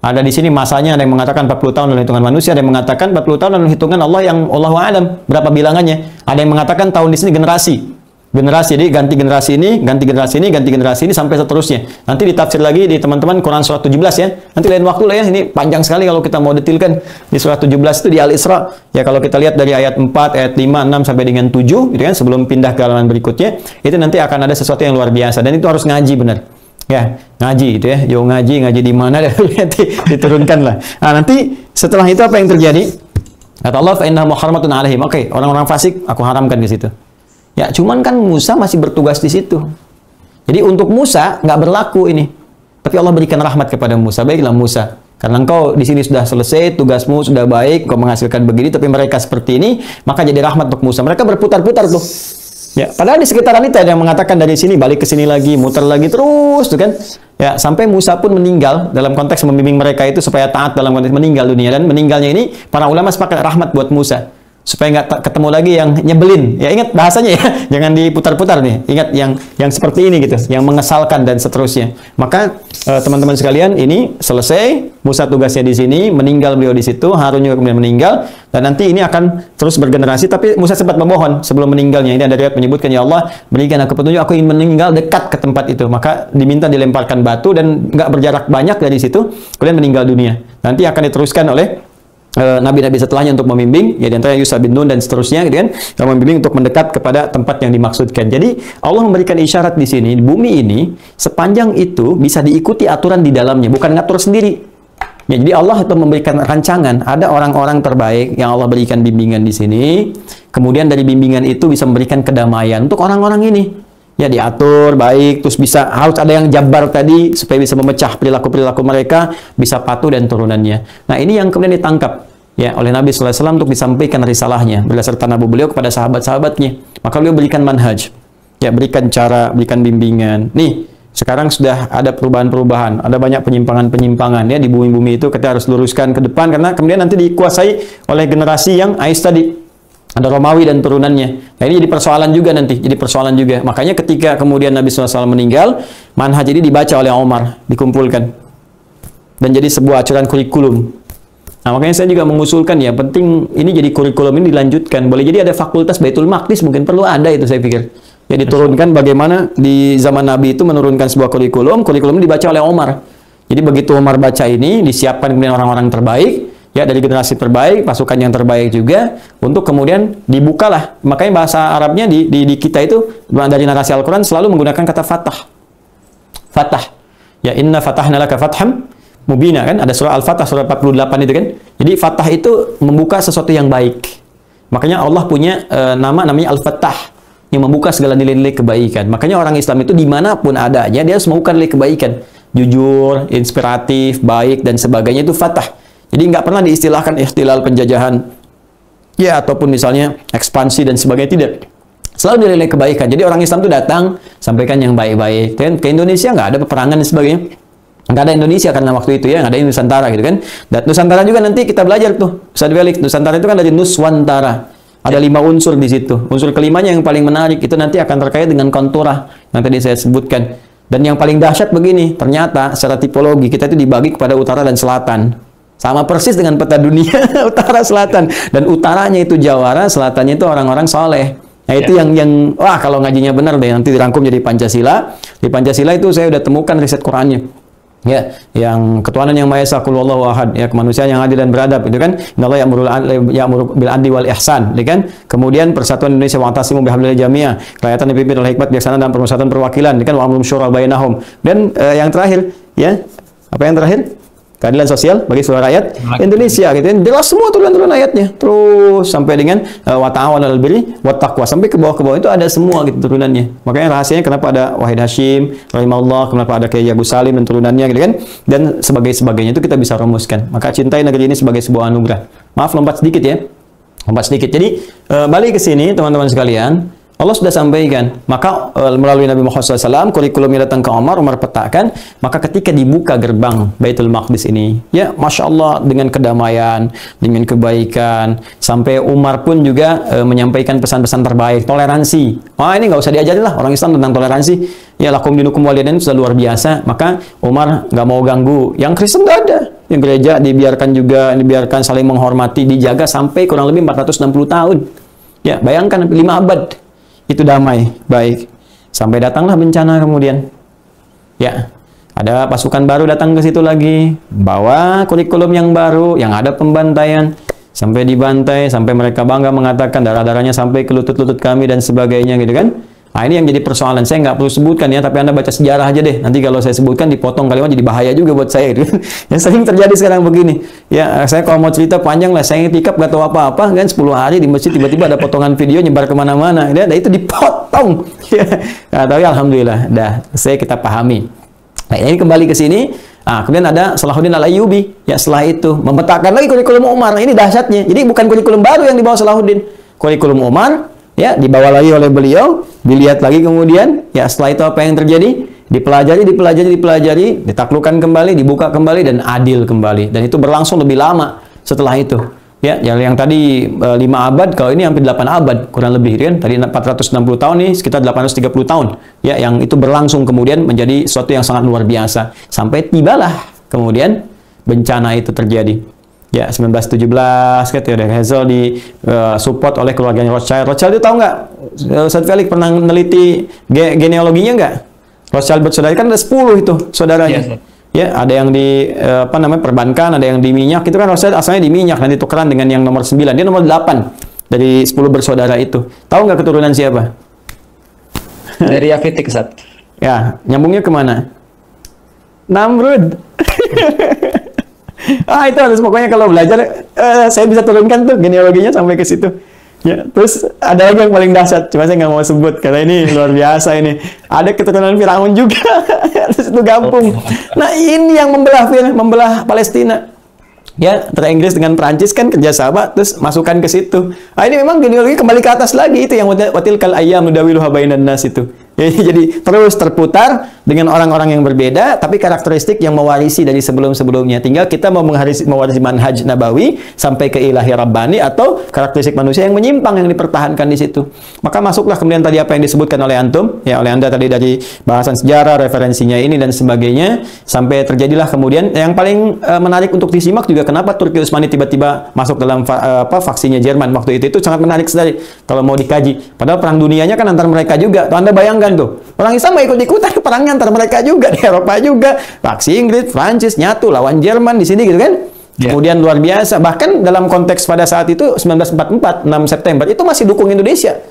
Ada di sini masanya, ada yang mengatakan 40 tahun dalam hitungan manusia, ada yang mengatakan 40 tahun dalam hitungan Allah yang Allahu a'lam berapa bilangannya. Ada yang mengatakan tahun di sini generasi. Jadi ganti generasi ini, ganti generasi ini, ganti generasi ini sampai seterusnya. Nanti ditafsir lagi di teman-teman Quran surat 17 ya. Nanti lain waktu lah ya. Ini panjang sekali kalau kita mau detilkan di surat 17 itu di Al-Isra. Ya kalau kita lihat dari ayat 4, ayat 5, 6 sampai dengan 7 gitu kan, sebelum pindah ke halaman berikutnya, itu nanti akan ada sesuatu yang luar biasa dan itu harus ngaji benar. Ya, ngaji gitu ya. Yo ngaji di mana dan nanti diturunkan lah. Nah, nanti setelah itu apa yang terjadi? Kata Allah, fa innaha muharramatun alaihim. Oke, orang-orang fasik aku haramkan di situ. Ya, cuman kan Musa masih bertugas di situ. Jadi untuk Musa nggak berlaku ini. Tapi Allah berikan rahmat kepada Musa. Baiklah Musa, karena engkau di sini sudah selesai, tugasmu sudah baik, kau menghasilkan begini, tapi mereka seperti ini, maka jadi rahmat untuk Musa. Mereka berputar-putar tuh. Ya, padahal di sekitaran itu ada yang mengatakan dari sini balik ke sini lagi, muter lagi terus tuh kan. Ya, sampai Musa pun meninggal dalam konteks membimbing mereka itu supaya taat dalam konteks meninggal dunia, dan meninggalnya ini para ulama sepakat rahmat buat Musa. Supaya nggak ketemu lagi yang nyebelin. Ya ingat bahasanya ya, jangan diputar-putar nih. Ingat yang seperti ini gitu, yang mengesalkan dan seterusnya. Maka teman-teman sekalian, ini selesai. Musa tugasnya di sini, meninggal beliau di situ, Harun juga kemudian meninggal, dan nanti ini akan terus bergenerasi. Tapi Musa sempat memohon sebelum meninggalnya. Ini ada riwayat menyebutkan, ya Allah, berikan aku petunjuk, aku ingin meninggal dekat ke tempat itu. Maka diminta dilemparkan batu dan nggak berjarak banyak dari situ, kemudian meninggal dunia. Nanti akan diteruskan oleh nabi-nabi setelahnya untuk membimbing, ya di antara Yusha bin Nun dan seterusnya gitu kan, yang membimbing untuk mendekat kepada tempat yang dimaksudkan. Jadi Allah memberikan isyarat di sini, di bumi ini sepanjang itu bisa diikuti aturan di dalamnya, bukan ngatur sendiri. Ya, jadi Allah itu memberikan rancangan, ada orang-orang terbaik yang Allah berikan bimbingan di sini. Kemudian dari bimbingan itu bisa memberikan kedamaian untuk orang-orang ini. Ya diatur baik, terus bisa harus ada yang jabar tadi supaya bisa memecah perilaku-perilaku mereka, bisa patuh dan turunannya. Nah, ini yang kemudian ditangkap ya oleh Nabi sallallahu alaihi wasallam untuk disampaikan risalahnya berdasarkan nabu beliau kepada sahabat-sahabatnya. Maka beliau berikan manhaj. Ya, berikan cara, berikan bimbingan. Nih, sekarang sudah ada perubahan-perubahan, ada banyak penyimpangan-penyimpangan ya di bumi-bumi itu, kita harus luruskan ke depan karena kemudian nanti dikuasai oleh generasi yang Ais tadi. Ada Romawi dan turunannya. Nah, ini jadi persoalan juga nanti, jadi persoalan juga. Makanya ketika kemudian Nabi SAW meninggal, manhaj ini dibaca oleh Umar, dikumpulkan. Dan jadi sebuah acuan kurikulum. Nah, makanya saya juga mengusulkan ya, penting ini jadi kurikulum ini dilanjutkan. Boleh jadi ada fakultas Baitul Maqdis, mungkin perlu ada itu saya pikir. Ya diturunkan bagaimana di zaman Nabi itu menurunkan sebuah kurikulum ini dibaca oleh Umar. Jadi begitu Umar baca ini, disiapkan kemudian orang-orang terbaik, ya dari generasi terbaik, pasukan yang terbaik juga, untuk kemudian dibukalah. Makanya bahasa Arabnya di kita itu dari narasi Al-Quran selalu menggunakan kata fatah. Fatah. Ya, inna fatahna laka fatham mubina kan, ada surah Al-Fatah surah 48 itu kan. Jadi fatah itu membuka sesuatu yang baik. Makanya Allah punya namanya Al-Fattah, yang membuka segala nilai-nilai kebaikan. Makanya orang Islam itu dimanapun adanya, dia harus membuka nilai kebaikan. Jujur, inspiratif, baik, dan sebagainya, itu fatah. Jadi nggak pernah diistilahkan ihtilal, penjajahan, ya, ataupun misalnya ekspansi dan sebagainya, tidak. Selalu dinilai kebaikan. Jadi orang Islam itu datang, sampaikan yang baik-baik. Ke Indonesia nggak ada peperangan dan sebagainya. Nggak ada Indonesia karena waktu itu ya, nggak ada Nusantara gitu kan. Dan Nusantara juga nanti kita belajar tuh, Ustaz Felix, Nusantara itu kan dari Nuswantara. Ada 5 unsur di situ. Unsur kelimanya yang paling menarik itu nanti akan terkait dengan konturah yang tadi saya sebutkan. Dan yang paling dahsyat begini, ternyata secara tipologi kita itu dibagi kepada utara dan selatan. Sama persis dengan peta dunia, utara selatan. Dan utaranya itu Jawara, selatannya itu orang-orang soleh. Nah itu yang wah kalau ngajinya benar deh, nanti dirangkum jadi Pancasila. Di Pancasila itu saya udah temukan riset Qurannya. Ya, yang ketuhanan yang Maha Esa, Qul huwallahu ahad, ya, kemanusiaan yang adil dan beradab, itu kan. Innallaha ya'muru bil adli wal ihsan, itu kan. Kemudian persatuan Indonesia, wa'tasimu bihablillah jami'a, kerakyatan dipimpin oleh hikmat bijaksana dan permusyawaratan perwakilan, itu kan, wa'amrum syura bainahum. Dan yang terakhir, ya, apa yang terakhir? Keadilan sosial bagi seluruh rakyat Indonesia, gitu kan. Jelas semua turunan ayatnya. Terus sampai dengan wa ta'awanu 'alal birri wat taqwa, sampai ke bawah itu ada semua gitu turunannya. Makanya rahasianya kenapa ada Wahid Hashim rahimahullah, kenapa ada Kiai Agus Salim dan turunannya gitu kan. Dan sebagainya itu kita bisa rumuskan. Maka cintai negeri ini sebagai sebuah anugerah. Maaf lompat sedikit ya. Lompat sedikit. Jadi balik ke sini teman-teman sekalian. Allah sudah sampaikan, maka melalui Nabi Muhammad SAW, kurikulum yang datang ke Umar petakan, maka ketika dibuka gerbang Baitul Maqdis ini, ya Masya Allah, dengan kedamaian, dengan kebaikan, sampai Umar pun juga menyampaikan pesan-pesan terbaik, toleransi. Wah ini nggak usah diajarin lah, orang Islam tentang toleransi. Ya lakum dinukum walidain itu sudah luar biasa, maka Umar nggak mau ganggu. Yang Kristen nggak ada. Yang gereja dibiarkan saling menghormati, dijaga sampai kurang lebih 460 tahun. Ya bayangkan 5 abad. Itu damai, baik. Sampai datanglah bencana kemudian. Ya, ada pasukan baru datang ke situ lagi, bawa kurikulum yang baru, yang ada pembantaian, sampai dibantai, sampai mereka bangga mengatakan darah-darahnya sampai ke lutut-lutut kami dan sebagainya, gitu kan. Nah, ini yang jadi persoalan. Saya nggak perlu sebutkan ya, tapi Anda baca sejarah aja deh. Nanti kalau saya sebutkan dipotong kalimat jadi bahaya juga buat saya. Gitu. Yang sering terjadi sekarang begini. Ya, saya kalau mau cerita panjang lah. Saya itikaf nggak tahu apa-apa kan 10 hari di masjid tiba-tiba ada potongan video nyebar kemana-mana. Dan itu dipotong. Ya. Nah, tapi alhamdulillah, dah saya kita pahami. Nah, ini kembali ke sini. Nah, kemudian ada Salahuddin Al-Ayyubi. Ya, setelah itu memetakan lagi kurikulum Umar. Nah, ini dahsyatnya. Jadi bukan kurikulum baru yang dibawa Salahuddin. Kurikulum Umar ya dibawa lagi oleh beliau, dilihat lagi kemudian, ya setelah itu apa yang terjadi? Dipelajari, ditaklukkan kembali, dibuka kembali dan adil kembali. Dan itu berlangsung lebih lama setelah itu. Ya, yang tadi 5 abad, kalau ini hampir 8 abad kurang lebih kan. Tadi 460 tahun nih sekitar 830 tahun. Ya, yang itu berlangsung kemudian menjadi sesuatu yang sangat luar biasa. Sampai tibalah kemudian bencana itu terjadi. Ya, 1917 gitu ya, Hazel di support oleh keluarganya Rothschild. Rothschild itu tahu nggak? Ustaz Felix pernah meneliti genealoginya nggak? Rothschild bersaudara kan ada 10 itu saudaranya. Ya, ada yang di perbankan, ada yang di minyak. Itu kan Rothschild asalnya di minyak, nanti tukeran dengan yang nomor 9. Dia nomor 8 dari 10 bersaudara itu. Tahu nggak keturunan siapa? Dari Yafitik, Ustaz. Ya, nyambungnya kemana? Namrud. Itu harus pokoknya kalau belajar saya bisa turunkan tuh genealoginya sampai ke situ. Ya, terus ada lagi yang paling dahsyat, cuma saya nggak mau sebut karena ini luar biasa ini. Ada keturunan Firaun juga, terus itu gampung. Nah ini yang membelah Palestina. Ya, antara Inggris dengan Prancis kan kerjasama, terus masukkan ke situ. Nah, ini memang genealogi kembali ke atas lagi itu yang watilkal ayyam nudawiluha bainan nas itu. Jadi terus terputar dengan orang-orang yang berbeda, tapi karakteristik yang mewarisi dari sebelum-sebelumnya. Tinggal kita mau mewarisi manhaj nabawi sampai ke ilahi rabbani atau karakteristik manusia yang menyimpang yang dipertahankan di situ. Maka masuklah kemudian tadi apa yang disebutkan oleh antum, ya oleh Anda tadi dari bahasan sejarah, referensinya ini dan sebagainya, sampai terjadilah kemudian yang paling menarik untuk disimak juga kenapa Turki Utsmani tiba-tiba masuk dalam faksinya Jerman waktu itu sangat menarik sekali kalau mau dikaji. Padahal perang dunianya kan antar mereka juga. Tuh Anda bayangkan tuh, orang Islam mau ikut-ikutan perangnya antar mereka juga, di Eropa juga. Faksi Inggris, Prancis nyatu lawan Jerman di sini gitu kan. Yeah. Kemudian luar biasa. Bahkan dalam konteks pada saat itu 1944, 6 September itu masih dukung Indonesia.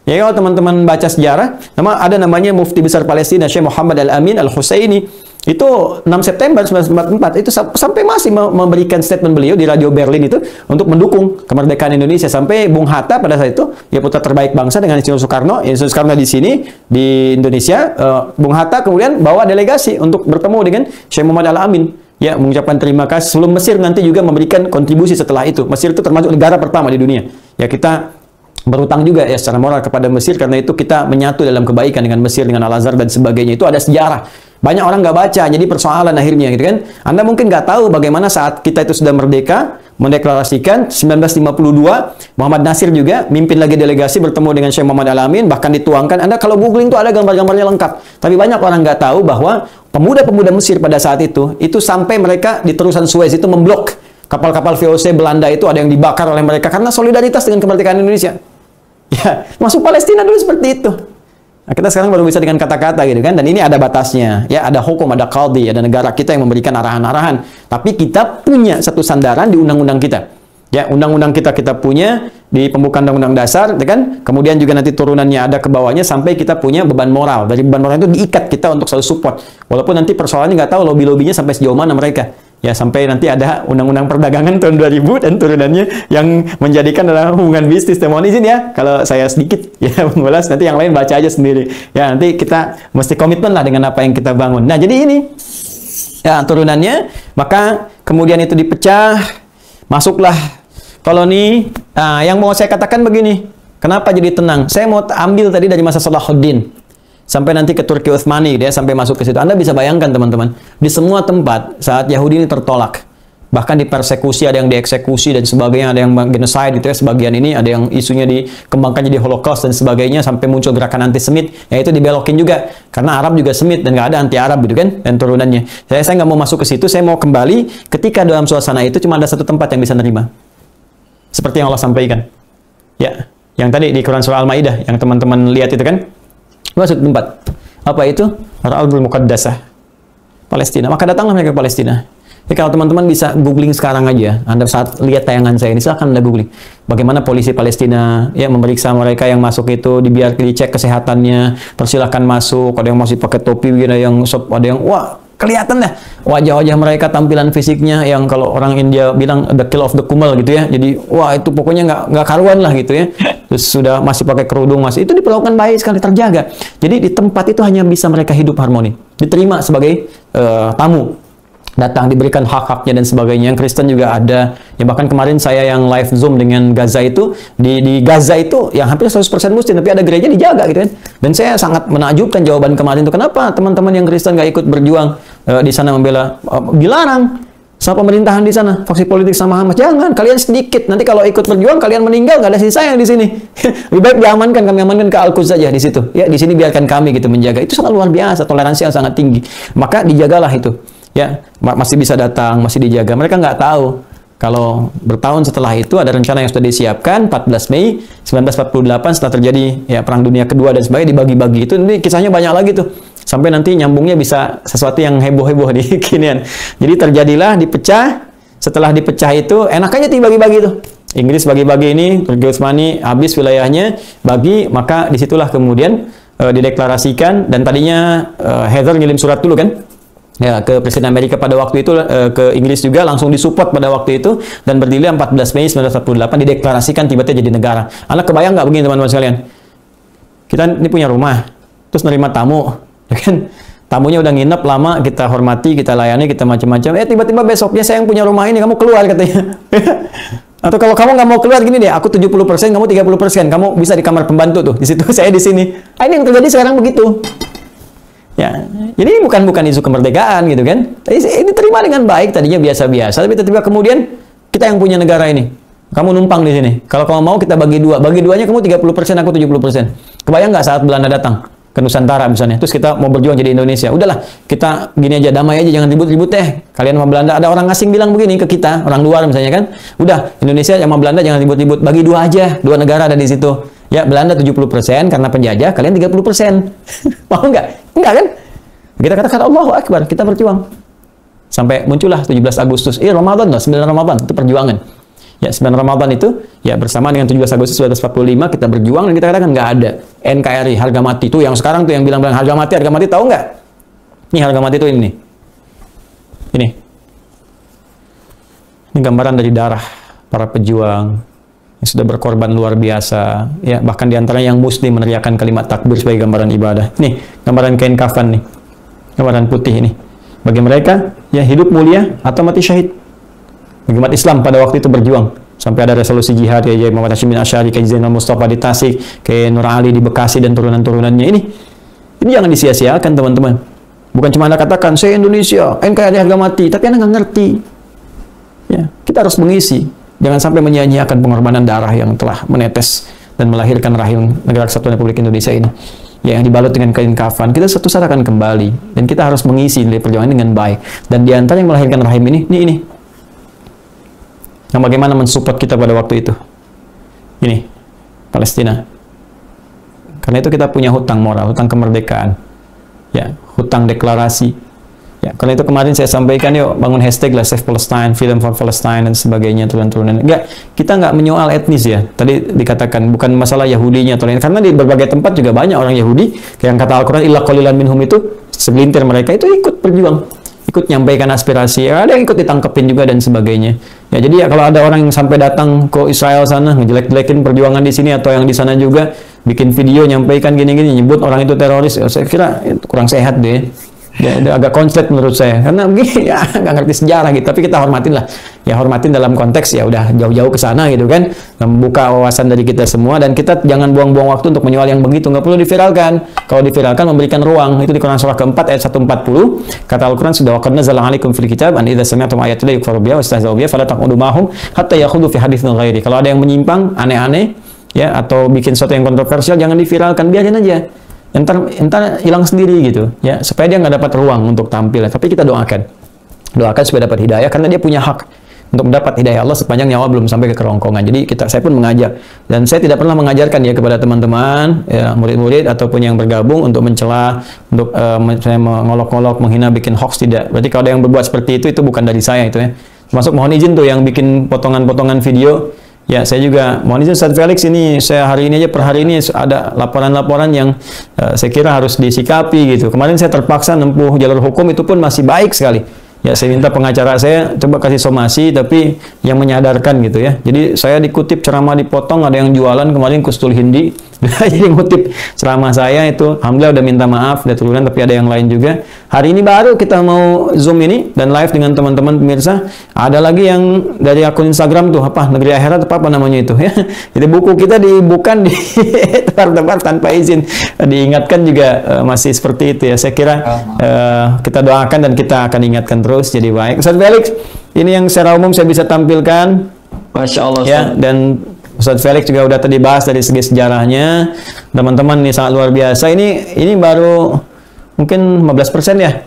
Ya kalau teman-teman baca sejarah, ada namanya Mufti Besar Palestina Syekh Muhammad Al-Amin Al-Husaini. Itu 6 September 1944 itu sampai masih memberikan statement beliau di radio Berlin itu untuk mendukung kemerdekaan Indonesia, sampai Bung Hatta pada saat itu ya putra terbaik bangsa dengan Insinyur Soekarno di sini di Indonesia. Bung Hatta kemudian bawa delegasi untuk bertemu dengan Syekh Muhammad Al-Amin. ya mengucapkan terima kasih. Sebelum Mesir nanti juga memberikan kontribusi setelah itu. Mesir itu termasuk negara pertama di dunia. Ya kita berutang juga ya secara moral kepada Mesir, karena itu kita menyatu dalam kebaikan dengan Mesir, dengan Al-Azhar dan sebagainya. Itu ada sejarah. Banyak orang nggak baca, jadi persoalan akhirnya gitu kan. Anda mungkin nggak tahu bagaimana saat kita itu sudah merdeka, mendeklarasikan 1952, Muhammad Nasir juga mimpin lagi delegasi bertemu dengan Syekh Muhammad Al-Amin, bahkan dituangkan. Anda kalau googling itu ada gambar-gambarnya lengkap. Tapi banyak orang nggak tahu bahwa pemuda-pemuda Mesir pada saat itu sampai mereka di terusan Suez itu memblok kapal-kapal VOC Belanda, itu ada yang dibakar oleh mereka karena solidaritas dengan kemerdekaan Indonesia. Ya, masuk Palestina dulu seperti itu. Nah, kita sekarang baru bisa dengan kata-kata gitu kan, dan ini ada batasnya. Ya, ada hukum, ada qadhi, ada negara kita yang memberikan arahan-arahan. Tapi kita punya satu sandaran di undang-undang kita. Ya, undang-undang kita punya di pembukaan undang-undang dasar, ya kan? Kemudian juga nanti turunannya ada ke bawahnya sampai kita punya beban moral. Dari beban moral itu diikat kita untuk selalu support. Walaupun nanti persoalannya nggak tahu lobby-lobbynya sampai sejauh mana mereka. Ya, sampai nanti ada Undang-Undang Perdagangan tahun 2000 dan turunannya yang menjadikan adalah hubungan bisnis. Mohon izin ya, kalau saya sedikit ya mengulas, nanti yang lain baca aja sendiri. Ya, nanti kita mesti komitmen lah dengan apa yang kita bangun. Nah, jadi ini ya turunannya, maka kemudian itu dipecah, masuklah koloni. Nah, yang mau saya katakan begini, kenapa jadi tenang? Saya mau ambil tadi dari masa Salahuddin sampai nanti ke Turki Utsmani, dia sampai masuk ke situ. Anda bisa bayangkan teman-teman, di semua tempat saat Yahudi ini tertolak, bahkan dipersekusi, ada yang dieksekusi dan sebagainya, ada yang genocide gitu ya, sebagian ini ada yang isunya dikembangkan jadi Holocaust dan sebagainya, sampai muncul gerakan anti-Semit, yaitu dibelokin juga karena Arab juga Semit dan nggak ada anti-Arab gitu kan, dan turunannya. Saya nggak mau masuk ke situ, saya mau kembali ketika dalam suasana itu cuma ada satu tempat yang bisa nerima, seperti yang Allah sampaikan. Ya, yang tadi di Quran surah Al-Maidah yang teman-teman lihat itu kan. Masuk tempat. Apa itu? Al-Ardul Muqaddasah, Palestina. Maka datanglah mereka ke Palestina. Jadi kalau teman-teman bisa googling sekarang aja, Anda saat lihat tayangan saya ini, silahkan Anda googling. Bagaimana polisi Palestina ya memeriksa mereka yang masuk itu, dicek kesehatannya, persilahkan masuk. Ada yang masih pakai topi, ada yang wah, kelihatan dah wajah-wajah mereka, tampilan fisiknya yang kalau orang India bilang the kill of the kumal gitu ya. Jadi wah, itu pokoknya nggak karuan lah gitu ya. Terus sudah masih pakai kerudung, masih itu diperlakukan baik sekali, terjaga. Jadi di tempat itu hanya bisa mereka hidup harmoni, diterima sebagai tamu, datang diberikan hak-haknya dan sebagainya. Yang Kristen juga ada. Ya bahkan kemarin saya yang live Zoom dengan Gaza itu, di Gaza itu yang hampir 100% Muslim, tapi ada gereja dijaga gitu kan. Dan saya sangat menakjubkan jawaban kemarin itu, kenapa teman-teman yang Kristen nggak ikut berjuang di sana membela, dilarang sama pemerintahan di sana, faksi politik sama Hamas. Jangan, kalian sedikit. Nanti kalau ikut berjuang, kalian meninggal, nggak ada sisa yang di sini. Lebih baik diamankan, kami amankan ke Al-Quds saja di situ. Ya, di sini biarkan kami gitu menjaga. Itu sangat luar biasa, toleransi yang sangat tinggi. Maka dijagalah itu. Ya, masih bisa datang, masih dijaga. Mereka nggak tahu kalau bertahun setelah itu ada rencana yang sudah disiapkan. 14 Mei 1948 setelah terjadi ya Perang Dunia Kedua dan sebagainya, dibagi-bagi itu. Ini kisahnya banyak lagi tuh. Sampai nanti nyambungnya bisa sesuatu yang heboh-heboh di kinian. Jadi terjadilah dipecah. Setelah dipecah itu enak aja dibagi-bagi tuh. Inggris bagi-bagi ini, Turki Utsmani habis wilayahnya, bagi, maka disitulah kemudian dideklarasikan. Dan tadinya Heather ngirim surat dulu kan ya ke Presiden Amerika pada waktu itu, ke Inggris juga langsung disupport pada waktu itu, dan berdirilah 14 Mei 1948 dideklarasikan tiba-tiba jadi negara. Anda kebayang nggak begini teman-teman sekalian? Kita ini punya rumah, terus nerima tamu. Kan tamunya udah nginep lama, kita hormati, kita layani, kita macam-macam. Tiba-tiba besoknya saya yang punya rumah ini, kamu keluar katanya. Atau kalau kamu nggak mau keluar gini deh, aku 70%, kamu 30%, kamu bisa di kamar pembantu tuh, di situ saya di sini. Ini yang terjadi sekarang begitu. Ya, jadi bukan isu kemerdekaan gitu kan. Ini terima dengan baik, tadinya biasa-biasa, tapi tiba-tiba kemudian kita yang punya negara ini. Kamu numpang di sini. Kalau kamu mau kita bagi dua, bagi duanya kamu 30%, aku 70%. Kebayang nggak saat Belanda datang ke Nusantara misalnya, terus kita mau berjuang jadi Indonesia, udahlah kita gini aja, damai aja, jangan ribut-ribut kalian sama Belanda. Ada orang asing bilang begini ke kita, orang luar misalnya kan, udah Indonesia sama Belanda jangan ribut-ribut, bagi dua aja, dua negara ada di situ ya. Belanda 70% karena penjajah, kalian 30%. Mau nggak? Enggak kan? Kita katakan Allahu Akbar, kita berjuang sampai muncullah 17 Agustus, Ramadan loh, 9 Ramadan itu perjuangan ya. 9 Ramadan itu ya bersama dengan 17 Agustus 1945 kita berjuang, dan kita katakan nggak ada NKRI, harga mati. Tuh yang sekarang tuh yang bilang harga mati, tahu nggak? Ini harga mati tuh ini. Ini gambaran dari darah para pejuang yang sudah berkorban luar biasa ya, bahkan diantaranya yang Muslim meneriakkan kalimat takbir sebagai gambaran ibadah. Nih gambaran kain kafan nih, gambaran putih ini. Bagi mereka, ya hidup mulia atau mati syahid. Bagi umat Islam pada waktu itu berjuang. Sampai ada resolusi jihad, ya Muhammad Hashim bin Asy'ari, kayak Zainal Mustafa di Tasik, kayak Nur Ali di Bekasi dan turunan-turunannya ini. Ini jangan disia-siakan teman-teman. Bukan cuma Anda katakan, saya Indonesia, NKRI harga mati, tapi Anda nggak ngerti. Ya, kita harus mengisi. Jangan sampai menyia-nyiakan pengorbanan darah yang telah menetes dan melahirkan rahim negara kesatuan Republik Indonesia ini. Ya, yang dibalut dengan kain kafan, kita suatu saat akan kembali. Dan kita harus mengisi nilai perjuangan dengan baik. Dan di antara yang melahirkan rahim ini. Yang bagaimana mensupport kita pada waktu itu. Ini, Palestina. Karena itu kita punya hutang moral, hutang kemerdekaan. Ya, hutang deklarasi. Ya, karena itu kemarin saya sampaikan, yuk bangun hashtag lah, Save Palestine, Freedom for Palestine, dan sebagainya, turunan-turunan. Kita nggak menyoal etnis ya. Tadi dikatakan, bukan masalah Yahudinya atau lain. Karena di berbagai tempat juga banyak orang Yahudi, yang kata Al-Quran, illa qalilan minhum itu, segelintir mereka itu ikut berjuang. Ikut nyampaikan aspirasi. Ada yang ikut ditangkepin juga dan sebagainya. Ya, jadi ya kalau ada orang yang sampai datang ke Israel sana, ngejelek-jelekin perjuangan di sini atau yang di sana juga, bikin video, nyampaikan gini-gini, nyebut orang itu teroris, ya, saya kira itu kurang sehat deh. Ya, agak konslet menurut saya, karena begini ya nggak ngerti sejarah gitu. Tapi kita hormatin lah, ya hormatin dalam konteks ya udah jauh-jauh ke sana gitu kan, membuka wawasan dari kita semua, dan kita jangan buang-buang waktu untuk menyoal yang begitu, nggak perlu diviralkan. Kalau diviralkan memberikan ruang, itu di Quran surah keempat ayat 140, kata Al-Quran sudah waqad nazzala 'alaikum fil kitab an idza sami'tum ayatillahi yukfaru biha wa yastahza'u biha fala taqudu ma'hum hatta yakhudhu fi haditsin ghairi. Kalau ada yang menyimpang, aneh-aneh ya atau bikin sesuatu yang kontroversial, jangan diviralkan, biarin aja. Entar hilang sendiri gitu ya, supaya dia nggak dapat ruang untuk tampil. Tapi kita doakan supaya dapat hidayah, karena dia punya hak untuk mendapat hidayah Allah sepanjang nyawa belum sampai ke kerongkongan. Jadi saya pun mengajak, dan saya tidak pernah mengajarkan ya kepada teman-teman ya, murid-murid ataupun yang bergabung untuk mencela, untuk saya mengolok-olok, menghina, bikin hoax, tidak. Berarti kalau ada yang berbuat seperti itu bukan dari saya itu ya. Termasuk mohon izin tuh yang bikin potongan-potongan video. Ya, saya juga mohon izin Ustaz Felix, ini saya hari ini aja per hari ini ada laporan-laporan yang saya kira harus disikapi gitu. Kemarin saya terpaksa nempuh jalur hukum, itu pun masih baik sekali. Ya, saya minta pengacara saya coba kasih somasi, tapi yang menyadarkan gitu ya. Jadi saya dikutip ceramah dipotong, ada yang jualan kemarin Kustul Hindi. Jadi ngutip ceramah saya itu, alhamdulillah udah minta maaf, udah turunan, tapi ada yang lain juga. Hari ini baru kita mau Zoom ini dan live dengan teman-teman pemirsa. Ada lagi yang dari akun Instagram tuh, apa, Negeri Akhirat apa namanya itu ya. Jadi buku kita dibukan di tempat-tempat tanpa izin. Diingatkan juga masih seperti itu ya. Saya kira kita doakan dan kita akan ingatkan terus jadi baik. Ustaz Felix, ini yang secara umum saya bisa tampilkan. Masya Allah. Ya, dan Ustaz Felix juga udah tadi bahas dari segi sejarahnya. Teman-teman ini sangat luar biasa. Ini baru mungkin 15% ya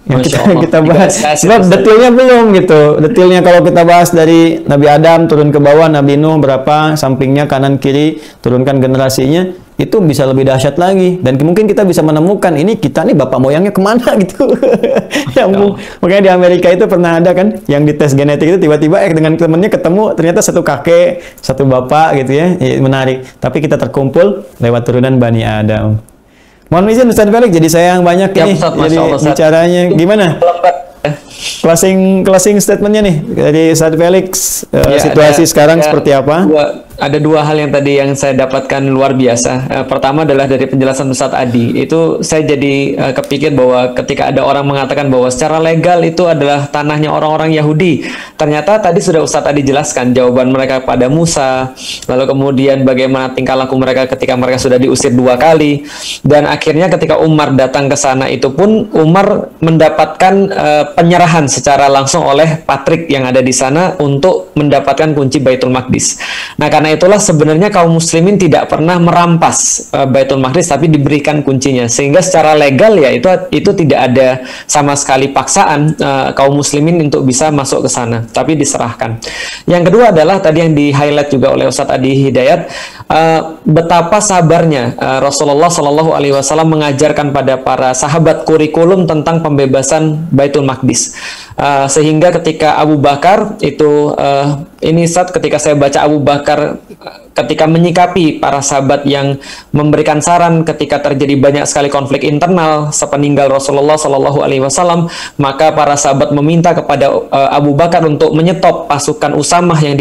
yang kita bahas. Sebab detailnya belum gitu. Detailnya kalau kita bahas dari Nabi Adam turun ke bawah, Nabi Nuh berapa, sampingnya, kanan, kiri, turunkan generasinya, itu bisa lebih dahsyat lagi. Dan mungkin kita bisa menemukan ini kita nih bapak moyangnya kemana gitu. Makanya di Amerika itu pernah ada kan yang dites genetik itu tiba-tiba dengan temennya ketemu ternyata satu kakek, satu bapak gitu ya. Menarik. Tapi kita terkumpul lewat turunan Bani Adam. Mohon izin Ustaz Felix, jadi saya yang banyak ya, ini. Jadi bicaranya gimana? Closing statementnya nih dari Ustaz Felix, situasi sekarang seperti apa? Ada dua hal yang tadi yang saya dapatkan luar biasa. Pertama adalah dari penjelasan Ustadz Adi. Itu saya jadi kepikir bahwa ketika ada orang mengatakan bahwa secara legal itu adalah tanahnya orang-orang Yahudi. Ternyata tadi sudah Ustadz Adi jelaskan jawaban mereka pada Musa. Lalu kemudian bagaimana tingkah laku mereka ketika mereka sudah diusir 2 kali. Dan akhirnya ketika Umar datang ke sana itu pun Umar mendapatkan penyerahan secara langsung oleh Patrik yang ada di sana untuk mendapatkan kunci Baitul Maqdis. Nah, karena itulah sebenarnya kaum muslimin tidak pernah merampas Baitul Maqdis, tapi diberikan kuncinya, sehingga secara legal ya itu tidak ada sama sekali paksaan kaum muslimin untuk bisa masuk ke sana, tapi diserahkan. Yang kedua adalah tadi yang di highlight juga oleh Ustadz Adi Hidayat, betapa sabarnya Rasulullah Shallallahu Alaihi Wasallam mengajarkan pada para sahabat kurikulum tentang pembebasan Baitul Maqdis, sehingga ketika Abu Bakar itu ini saat ketika saya baca Abu Bakar ketika menyikapi para sahabat yang memberikan saran ketika terjadi banyak sekali konflik internal sepeninggal Rasulullah Shallallahu Alaihi Wasallam, maka para sahabat meminta kepada Abu Bakar untuk menyetop pasukan Usamah yang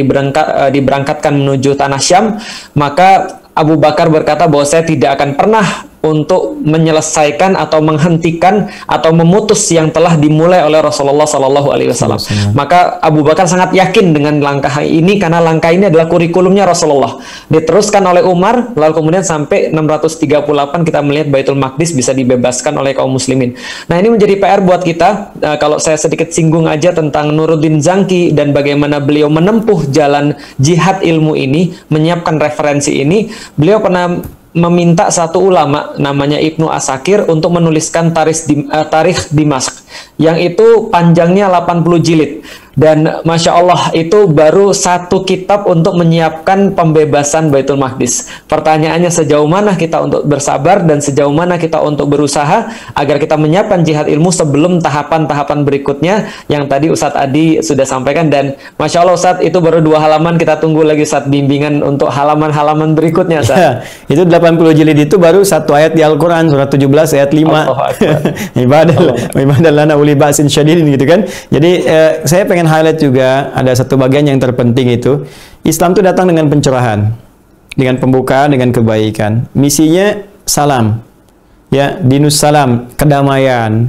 diberangkatkan menuju tanah Syam. Maka Abu Bakar berkata bahwa saya tidak akan pernah untuk menyelesaikan atau menghentikan atau memutus yang telah dimulai oleh Rasulullah Sallallahu Alaihi Wasallam. Maka Abu Bakar sangat yakin dengan langkah ini karena langkah ini adalah kurikulumnya Rasulullah. Diteruskan oleh Umar, lalu kemudian sampai 638 kita melihat Baitul Maqdis bisa dibebaskan oleh kaum muslimin. Nah, ini menjadi PR buat kita. Kalau saya sedikit singgung aja tentang Nuruddin Zanki dan bagaimana beliau menempuh jalan jihad ilmu ini, menyiapkan referensi ini. Beliau pernah meminta satu ulama namanya Ibnu Asakir untuk menuliskan tarikh Dimashq yang itu panjangnya 80 jilid. Dan Masya Allah itu baru satu kitab untuk menyiapkan pembebasan Baitul Maqdis. Pertanyaannya sejauh mana kita untuk bersabar dan sejauh mana kita untuk berusaha agar kita menyiapkan jihad ilmu sebelum tahapan-tahapan berikutnya yang tadi Ustadz Adi sudah sampaikan. Dan Masya Allah Ustadz itu baru 2 halaman, kita tunggu lagi Ustadz bimbingan untuk halaman-halaman berikutnya Ustadz. Ya, itu 80 jilid itu baru satu ayat di Al-Quran, surat 17 ayat 5. Ibadah lana uli ba'sin syadidin gitu kan. Jadi saya pengen highlight juga ada satu bagian yang terpenting itu Islam itu datang dengan pencerahan, dengan pembukaan, dengan kebaikan. Misinya salam, ya, dinus salam, kedamaian,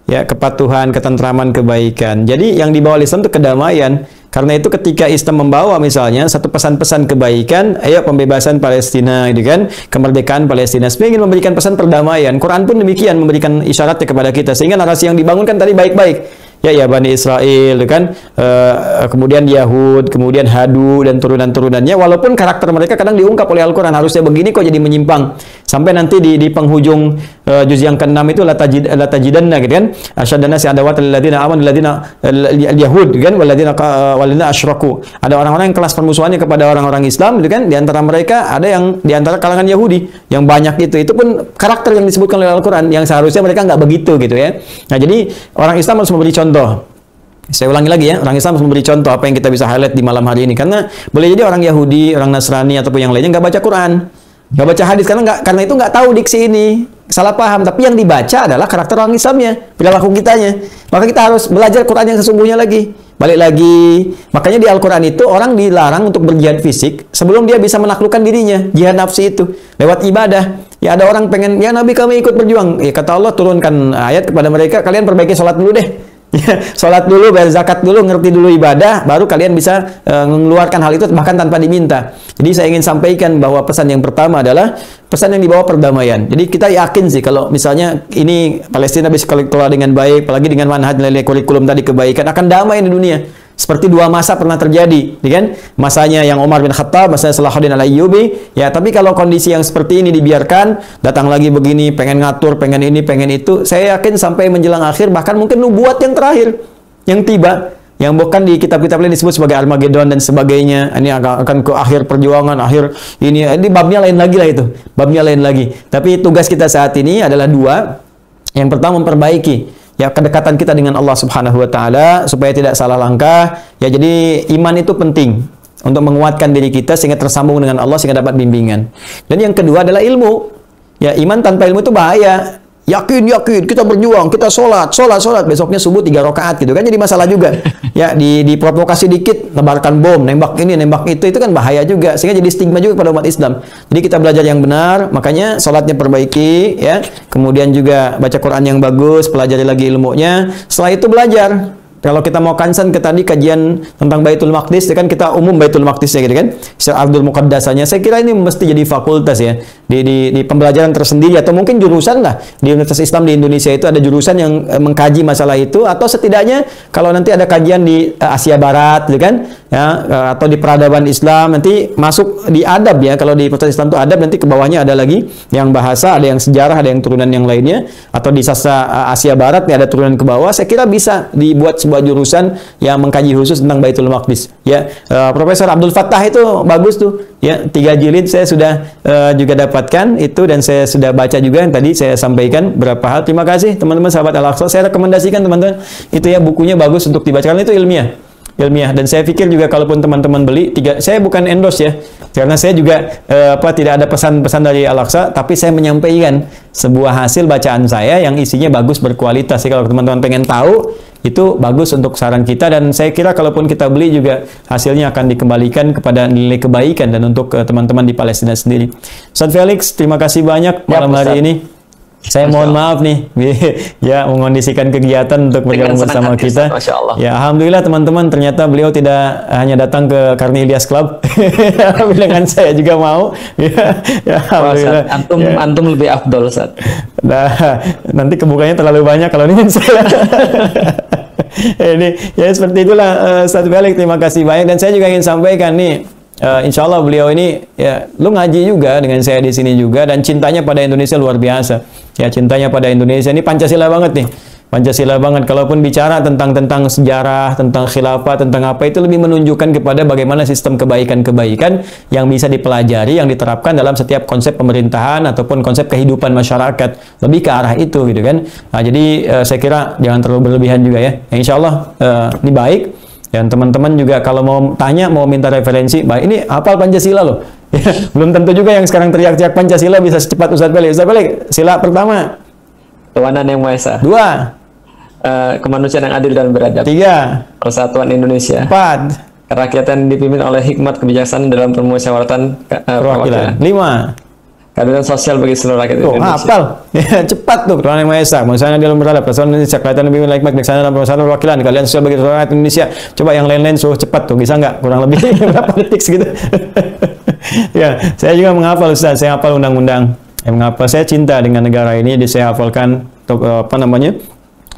ya, kepatuhan, ketentraman, kebaikan. Jadi yang dibawa Islam itu kedamaian. Karena itu ketika Islam membawa misalnya satu pesan-pesan kebaikan, ayo pembebasan Palestina, gitu kan, kemerdekaan Palestina, sebenarnya ingin memberikan pesan perdamaian. Quran pun demikian memberikan isyaratnya kepada kita, sehingga narasi yang dibangunkan tadi baik-baik. Ya Bani Israel, kan, kemudian Yahud, kemudian Hadu dan turunan-turunannya. Walaupun karakter mereka kadang diungkap oleh Al-Quran, harusnya begini kok jadi menyimpang. Sampai nanti di penghujung juz yang ke-6 itu la tajidanna, gitu kan, asyadana si adawat alladziina amanu alladziina al-yahud, kan, walladzina asyraku. Ada orang-orang yang kelas permusuhannya kepada orang-orang Islam, gitu kan. Di antara mereka ada yang di antara kalangan Yahudi yang banyak itu pun karakter yang disebutkan oleh Al-Quran yang seharusnya mereka nggak begitu, gitu ya. Nah, jadi orang Islam harus memberi contoh. Saya ulangi lagi ya, orang Islam harus memberi contoh. Apa yang kita bisa highlight di malam hari ini, karena boleh jadi orang Yahudi, orang Nasrani ataupun yang lainnya nggak baca Quran, nggak baca hadis, karena itu nggak tahu diksi ini, salah paham. Tapi yang dibaca adalah karakter orang Islamnya, perilaku kitanya. Maka kita harus belajar Quran yang sesungguhnya lagi. Balik lagi, makanya di Al-Quran itu orang dilarang untuk berjihad fisik sebelum dia bisa menaklukkan dirinya. Jihad nafsi itu lewat ibadah. Ya, ada orang pengen, ya Nabi kami ikut berjuang. Ya, kata Allah turunkan ayat kepada mereka, kalian perbaiki sholat dulu deh. Ya, sholat dulu, bayar zakat dulu, ngerti dulu ibadah, baru kalian bisa mengeluarkan hal itu bahkan tanpa diminta. Jadi saya ingin sampaikan bahwa pesan yang pertama adalah pesan yang dibawa perdamaian. Jadi kita yakin sih kalau misalnya ini Palestina bisa kelola dengan baik, apalagi dengan manhaj nilai kurikulum tadi kebaikan, akan damai di dunia. Seperti 2 masa pernah terjadi, kan? Masanya yang Umar bin Khattab, masanya Salahuddin Al-Ayyubi. Ya, tapi kalau kondisi yang seperti ini dibiarkan, datang lagi begini, pengen ngatur, pengen ini, pengen itu, saya yakin sampai menjelang akhir, bahkan mungkin nubuat yang terakhir, yang tiba, yang bukan di kitab-kitab lain disebut sebagai Armageddon dan sebagainya. Ini akan ke akhir perjuangan, akhir ini babnya lain lagi lah itu, babnya lain lagi. Tapi tugas kita saat ini adalah 2. Yang pertama memperbaiki ya kedekatan kita dengan Allah Subhanahu wa taala supaya tidak salah langkah. Ya, jadi iman itu penting untuk menguatkan diri kita sehingga tersambung dengan Allah sehingga dapat bimbingan. Dan yang kedua adalah ilmu. Ya, iman tanpa ilmu itu bahaya. Yakin, kita berjuang, kita sholat, besoknya subuh 3 rakaat gitu kan, jadi masalah juga. Ya, diprovokasi dikit, nebarkan bom, nembak ini, nembak itu kan bahaya juga, sehingga jadi stigma juga pada umat Islam. Jadi kita belajar yang benar, makanya sholatnya perbaiki, ya, kemudian juga baca Quran yang bagus, pelajari lagi ilmunya, setelah itu belajar. Kalau kita mau concern ke tadi kajian tentang Baitul Maqdis, kan kita umum Baitul Maqdisnya gitu kan, secara Abdul Muqaddasanya, saya kira ini mesti jadi fakultas ya, di pembelajaran tersendiri, atau mungkin jurusan lah, di Universitas Islam di Indonesia itu ada jurusan yang mengkaji masalah itu, atau setidaknya kalau nanti ada kajian di Asia Barat gitu kan, ya, atau di peradaban Islam, nanti masuk di adab ya, kalau di Universitas Islam itu adab, nanti ke bawahnya ada lagi yang bahasa, ada yang sejarah, ada yang turunan yang lainnya, atau di sastra Asia Barat ya ada turunan ke bawah, saya kira bisa dibuat sebuah jurusan yang mengkaji khusus tentang Baitul Maqdis. Ya, Profesor Abdul Fattah itu bagus tuh. Ya, 3 jilid saya sudah juga dapatkan itu, dan saya sudah baca juga yang tadi saya sampaikan berapa hal. Terima kasih teman-teman sahabat Al-Aqsa. Saya rekomendasikan teman-teman itu ya, bukunya bagus untuk dibaca karena itu ilmiah. Dan saya pikir juga kalaupun teman-teman beli saya bukan endorse ya, Karena saya juga tidak ada pesan-pesan dari Al-Aqsa, tapi saya menyampaikan sebuah hasil bacaan saya yang isinya bagus, berkualitas. Jadi kalau teman-teman pengen tahu, itu bagus untuk saran kita, dan saya kira kalaupun kita beli juga hasilnya akan dikembalikan kepada nilai kebaikan dan untuk teman-teman di Palestina sendiri. Ustaz Felix, terima kasih banyak malam hari ini. Saya mohon maaf nih, ya, mengondisikan kegiatan untuk bergabung bersama kita. Masya Allah. Ya, alhamdulillah teman-teman, ternyata beliau tidak hanya datang ke Karni Ilyas Club, dengan saya juga mau. Ya, alhamdulillah. Antum lebih afdol, Ustaz. Nah, nanti kebukanya terlalu banyak kalau ini saya. Ini ya seperti itulah Ustaz Felix, terima kasih banyak, dan saya juga ingin sampaikan nih. Insya Allah beliau ini ya, lu ngaji juga dengan saya di sini juga, dan cintanya pada Indonesia luar biasa. Ya, cintanya pada Indonesia ini Pancasila banget nih. Pancasila banget. Kalaupun bicara tentang sejarah, tentang khilafah, tentang apa, itu lebih menunjukkan kepada bagaimana sistem kebaikan-kebaikan yang bisa dipelajari, yang diterapkan dalam setiap konsep pemerintahan ataupun konsep kehidupan masyarakat. Lebih ke arah itu gitu kan. Nah, jadi saya kira jangan terlalu berlebihan juga ya. Insya Allah ini baik. Dan teman-teman juga kalau mau tanya, mau minta referensi, baik, ini hafal Pancasila loh. Belum tentu juga yang sekarang teriak-teriak Pancasila bisa secepat Ustaz Felix. Ustaz Felix, sila pertama. Ketuhanan Yang Maha Esa. 2. Kemanusiaan yang adil dan beradab. 3. Persatuan Indonesia. 4. Kerakyatan dipimpin oleh hikmat kebijaksanaan dalam permusyawaratan perwakilan. 5. Keadilan sosial bagi seluruh rakyat Indonesia. Hafal. Ya, cepat tuh. Ketuhanan Yang Maha Esa. Misalnya dalam beradab, persatuan Indonesia, kerakyatan dipimpin oleh hikmat kebijaksanaan dalam permusyawaratan perwakilan, keadilan sosial bagi seluruh rakyat Indonesia. Coba yang lain-lain suruh cepat tuh. Bisa nggak? Kurang lebih berapa detik segitu? Ya, saya juga menghafal Ustaz. Saya hafal undang-undang. Mengapa saya cinta dengan negara ini, jadi saya hafalkan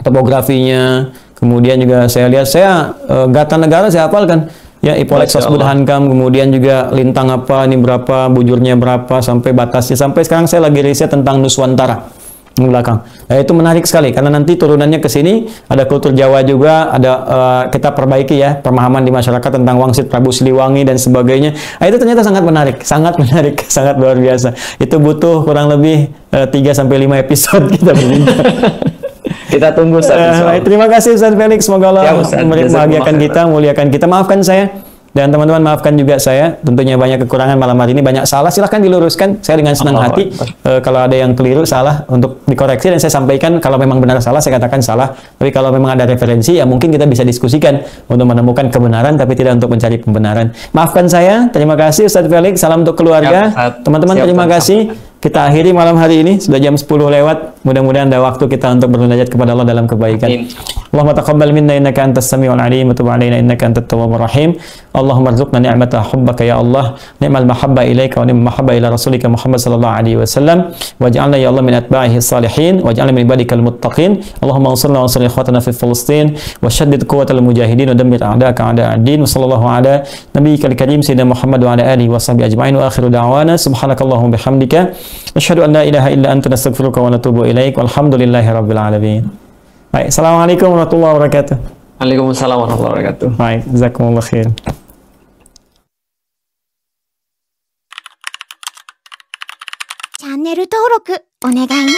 topografinya, kemudian juga saya lihat, gata negara saya hafalkan, ya, Ipolek Sosbud Hankam, kemudian juga lintang apa, ini berapa, bujurnya berapa, sampai batasnya, sampai sekarang saya lagi riset tentang Nuswantara di belakang. Nah, itu menarik sekali, karena nanti turunannya ke sini, ada kultur Jawa juga, ada kita perbaiki ya, pemahaman di masyarakat tentang Wangsit Prabu Siliwangi dan sebagainya. Nah, itu ternyata sangat menarik, sangat luar biasa. Itu butuh kurang lebih 3-5 episode kita berbincang. Kita tunggu Ustaz. Terima kasih Ustaz Felix, semoga Allah membahagiakan kita, muliakan kita. Maafkan saya. Dan teman-teman maafkan juga saya, tentunya banyak kekurangan malam hari ini, banyak salah, silahkan diluruskan. Saya dengan senang hati, kalau ada yang keliru, salah, untuk dikoreksi, dan saya sampaikan kalau memang benar salah, saya katakan salah. Tapi kalau memang ada referensi, ya mungkin kita bisa diskusikan untuk menemukan kebenaran, tapi tidak untuk mencari pembenaran. Maafkan saya, terima kasih Ustaz Felix, salam untuk keluarga. Teman-teman terima kasih. Kita akhiri malam hari ini, sudah jam 10 lewat. Mudah-mudahan ada waktu kita untuk bermunajat kepada Allah dalam kebaikan. Allahumma taqabbal minna innaka antas samiul alim wa tub alaina innaka antat tawwabur rahim. Allahumma arzuqna ni'mata hubbaka ya Allah, ni'mal mahabba ilaika wa ni'mal mahabba ila rasulika Muhammad sallallahu alaihi wasallam. Waj'alna ya Allah min atba'ihi salihin, waj'alna min ibadikal muttaqin. Allahumma ansurna wa ansur ikhwatana fi Filistin wa shaddid quwwatal mujahidin wa dammir a'da'aka a'da'ad-din. Wa sallallahu ala nabiyyikal karim sayyidina Muhammad wa ala alihi wa sahbihi ajma'in. Wa akhiru da'wana subhanakallahumma bihamdika asyhadu an la ilaha illa anta nastaghfiruka wa natubu ilaik. Walhamdulillahi rabbil alamin. Baik, assalamualaikum warahmatullahi wabarakatuh. Waalaikumsalam warahmatullahi wabarakatuh. Baik, jazakumullah khair. チャンネル登録お願いね。